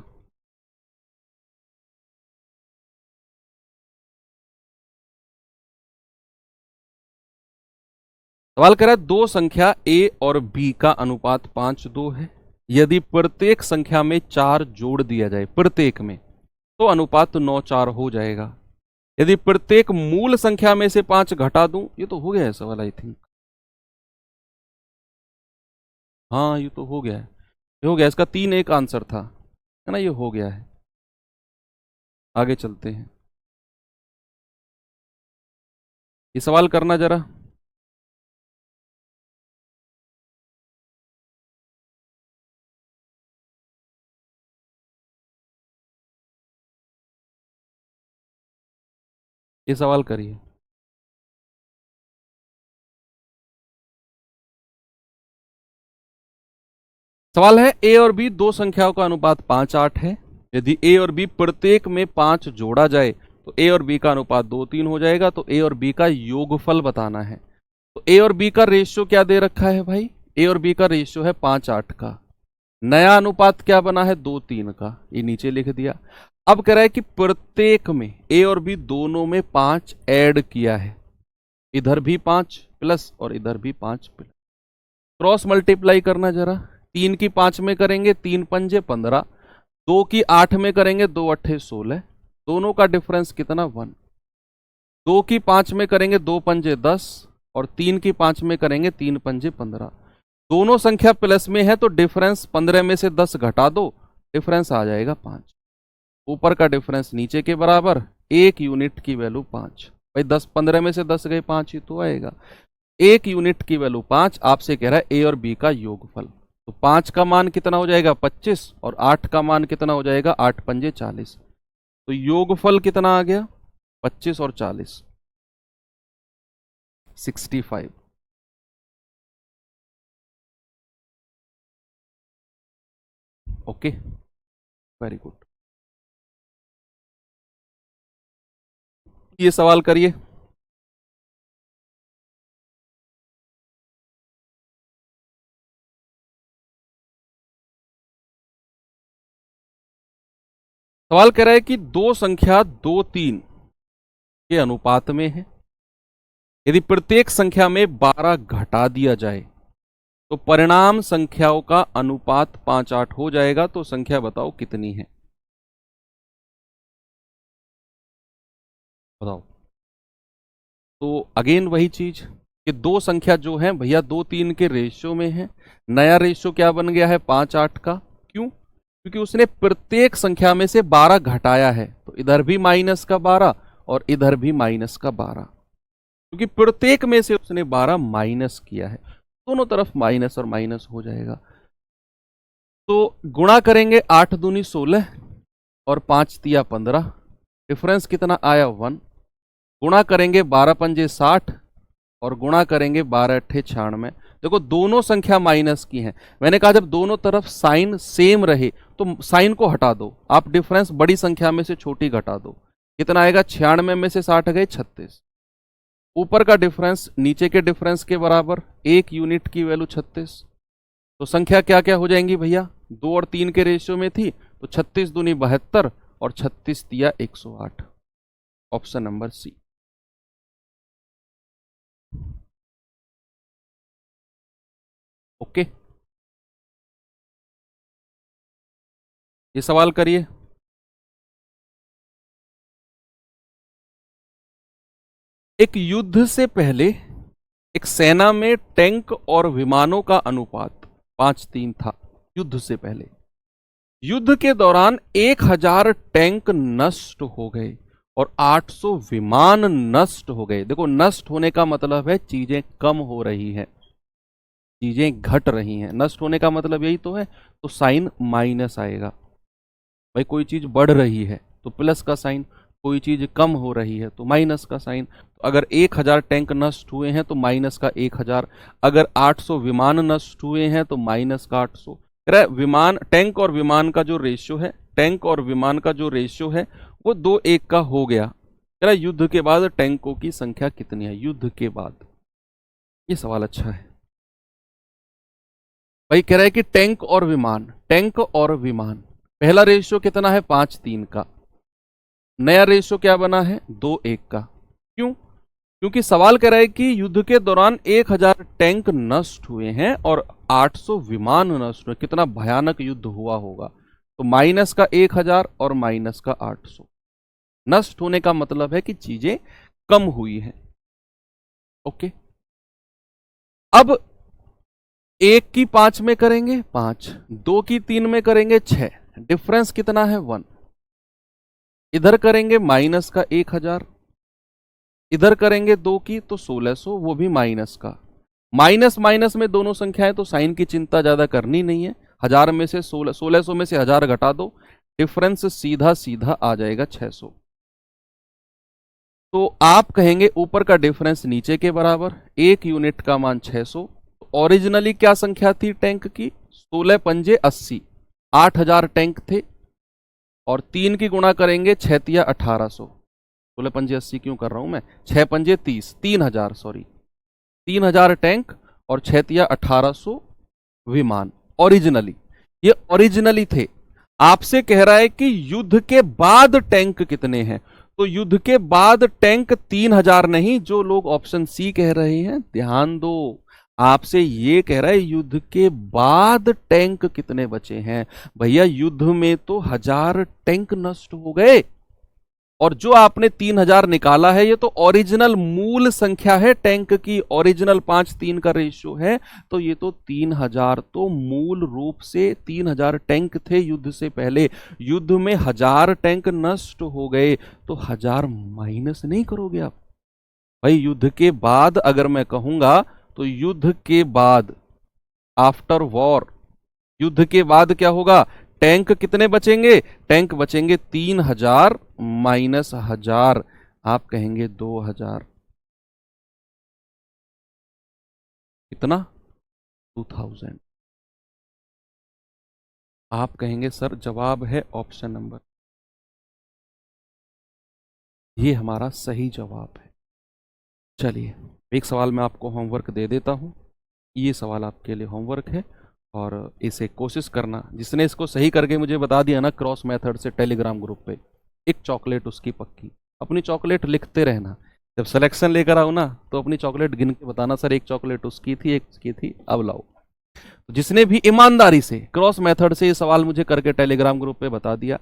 सवाल कर रहा है दो संख्या a और b का अनुपात 5:2 है। यदि प्रत्येक संख्या में 4 जोड़ दिया जाए, प्रत्येक में, तो अनुपात 9:4 हो जाएगा। यदि प्रत्येक मूल संख्या में से 5 घटा दूं, ये तो हो गया है सवाल आई थिंक। हाँ ये तो हो गया है, ये हो गया। इसका 3-1 आंसर था, है ना। ये हो गया है। आगे चलते हैं। ये सवाल करना जरा। ये सवाल करिए। सवाल है a और b दो संख्याओं का अनुपात 5:8 है। यदि a और b प्रत्येक में 5 जोड़ा जाए तो a और b का अनुपात 2:3 हो जाएगा। तो a और b का योगफल बताना है। तो a और b का रेशियो क्या दे रखा है भाई? a और b का रेशियो है 5:8 का। नया अनुपात क्या बना है? 2:3 का। ये नीचे लिख दिया। अब कह रहा है कि प्रत्येक में a और b दोनों में 5 ऐड किया है। इधर भी 5 प्लस और इधर भी 5 प्लस। क्रॉस मल्टीप्लाई करना जरा। 3 की 5 में करेंगे 3 पंजे 15, 2 की 8 में करेंगे 2 अट्ठे 16। दोनों का डिफरेंस कितना? 1। 2 की 5 में करेंगे 2 पंजे 10, और 3 की 5 में करेंगे 3 पंजे 15। दोनों संख्या प्लस में है तो डिफरेंस 15 में से 10 घटा दो डिफरेंस आ जाएगा 5। ऊपर का डिफरेंस नीचे के बराबर, 1 यूनिट की वैल्यू 5। भाई 10-15 में से 10 गए, 5 ही तो आएगा। 1 यूनिट की वैल्यू 5। आपसे कह रहा है ए और बी का योगफल। तो 5 का मान कितना हो जाएगा 25, और 8 का मान कितना हो जाएगा 8 पंजे 40। तो योगफल कितना आ गया 25 और 40, 65। Okay, very good. ये सवाल करिए। सवाल कह रहा है कि दो संख्या 2, 3 के अनुपात में है। यदि प्रत्येक संख्या में 12 घटा दिया जाए तो परिणाम संख्याओं का अनुपात 5-8 हो जाएगा। तो संख्या बताओ कितनी है, बताओ। तो अगेन वही चीज कि दो संख्या जो है भैया 2-3 के रेशियो में है। नया रेशियो क्या बन गया है 5-8 का। क्यों? क्योंकि उसने प्रत्येक संख्या में से 12 घटाया है। तो इधर भी माइनस का 12 और इधर भी माइनस का 12, क्योंकि प्रत्येक में से उसने 12 माइनस किया है। दोनों तरफ माइनस और माइनस हो जाएगा। तो गुणा करेंगे 8 दूनी 16 और 5 तिया 15। डिफरेंस कितना आया 1। गुणा करेंगे 12 पंजे 60 और गुणा करेंगे 12 अट्ठे 96। देखो दोनों संख्या माइनस की हैं। मैंने कहा जब दोनों तरफ साइन सेम रहे तो साइन को हटा दो। आप डिफरेंस बड़ी संख्या में से छोटी घटा दो। कितना आएगा 96 में से 60 गए 36। ऊपर का डिफरेंस नीचे के डिफरेंस के बराबर, 1 यूनिट की वैल्यू 36। तो संख्या क्या क्या हो जाएंगी भैया, 2 और 3 के रेशियो में थी तो 36 दूनी 72 और 36 तिया 108। Option number C. ओके, ये सवाल करिए। एक युद्ध से पहले एक सेना में टैंक और विमानों का अनुपात 5-3 था। युद्ध से पहले, युद्ध के दौरान 1000 टैंक नष्ट हो गए और 800 विमान नष्ट हो गए। देखो नष्ट होने का मतलब है चीजें कम हो रही हैं, चीजें घट रही हैं। नष्ट होने का मतलब यही तो है। तो साइन माइनस आएगा। भाई कोई चीज बढ़ रही है तो प्लस का साइन, कोई चीज कम हो रही है तो माइनस का साइन। तो अगर 1000 टैंक नष्ट हुए हैं तो माइनस का 1000। अगर 800 विमान नष्ट हुए हैं तो माइनस का 800। विमान, टैंक और विमान का जो रेशियो है, टैंक और विमान का जो रेशियो है वो 2:1 का हो गया। युद्ध के बाद टैंकों की संख्या कितनी है युद्ध के बाद। ये सवाल अच्छा है भाई। कह रहा है कि टैंक और विमान, टैंक और विमान, पहला रेशियो कितना है 5-3 का। नया रेशियो क्या बना है 2:1 का। क्यों? क्योंकि सवाल कह रहा है कि युद्ध के दौरान 1000 टैंक नष्ट हुए हैं और 800 विमान नष्ट हुए। कितना भयानक युद्ध हुआ होगा। तो माइनस का 1000 और माइनस का 800। नष्ट होने का मतलब है कि चीजें कम हुई हैं। ओके, अब 1 की 5 में करेंगे 5, 2 की 3 में करेंगे 6। डिफरेंस कितना है 1। इधर करेंगे माइनस का 1000, इधर करेंगे 2 की तो 1600, वो भी माइनस का। माइनस माइनस में दोनों संख्याएं, तो साइन की चिंता ज्यादा करनी नहीं है। 1000 में से 1600 में से 1000 घटा दो, डिफरेंस सीधा सीधा आ जाएगा 600। तो आप कहेंगे ऊपर का डिफरेंस नीचे के बराबर, 1 यूनिट का मान 600। तो ओरिजिनली क्या संख्या थी टैंक की 16 पंजे 80, 8000 टैंक थे। और 3 की गुणा करेंगे 6 तिया 1800। 16 पंजे 80 क्यों कर रहा हूं मैं, 6 पंजे 30, 3000 सॉरी, 3000 टैंक और 6 तिया 1800 विमान। ओरिजिनली, ये ओरिजिनली थे। आपसे कह रहा है कि युद्ध के बाद टैंक कितने हैं। तो युद्ध के बाद टैंक 3000 नहीं, जो लोग ऑप्शन सी कह रहे हैं ध्यान दो। आपसे ये कह रहा है युद्ध के बाद टैंक कितने बचे हैं। भैया युद्ध में तो 1000 टैंक नष्ट हो गए। और जो आपने 3000 निकाला है ये तो ओरिजिनल मूल संख्या है टैंक की, ओरिजिनल 5:3 का रेशियो है, तो ये तो 3000 तो मूल रूप से 3000 टैंक थे युद्ध से पहले। युद्ध में 1000 टैंक नष्ट हो गए तो 1000 माइनस नहीं करोगे आप भाई? युद्ध के बाद अगर मैं कहूंगा तो युद्ध के बाद, आफ्टर वॉर, युद्ध के बाद क्या होगा? टैंक कितने बचेंगे? टैंक बचेंगे 3000 माइनस 1000, आप कहेंगे 2000। कितना? 2000। आप कहेंगे सर जवाब है ऑप्शन नंबर, ये हमारा सही जवाब है। चलिए एक सवाल मैं आपको होमवर्क दे देता हूं, ये सवाल आपके लिए होमवर्क है और इसे कोशिश करना। जिसने इसको सही करके मुझे बता दिया ना क्रॉस मेथड से टेलीग्राम ग्रुप पे, एक चॉकलेट उसकी पक्की। अपनी चॉकलेट लिखते रहना, जब सिलेक्शन लेकर आओ ना तो अपनी चॉकलेट गिन के बताना, सर एक चॉकलेट उसकी थी, एक उसकी थी, अब लाओ। तो जिसने भी ईमानदारी से क्रॉस मेथड से ये सवाल मुझे करके टेलीग्राम ग्रुप पे बता दिया,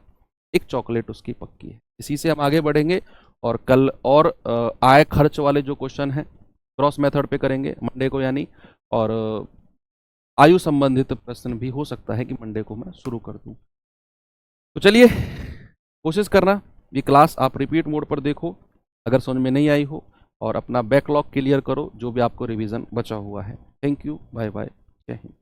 एक चॉकलेट उसकी पक्की है। इसी से हम आगे बढ़ेंगे और कल और आय खर्च वाले जो क्वेश्चन हैं क्रॉस मेथड पे करेंगे मंडे को यानी, और आयु संबंधित प्रश्न भी हो सकता है कि मंडे को मैं शुरू कर दूं। तो चलिए कोशिश करना ये क्लास आप रिपीट मोड पर देखो अगर समझ में नहीं आई हो, और अपना बैकलॉग क्लियर करो जो भी आपको रिवीजन बचा हुआ है। थैंक यू, बाय बाय, जय हिंद।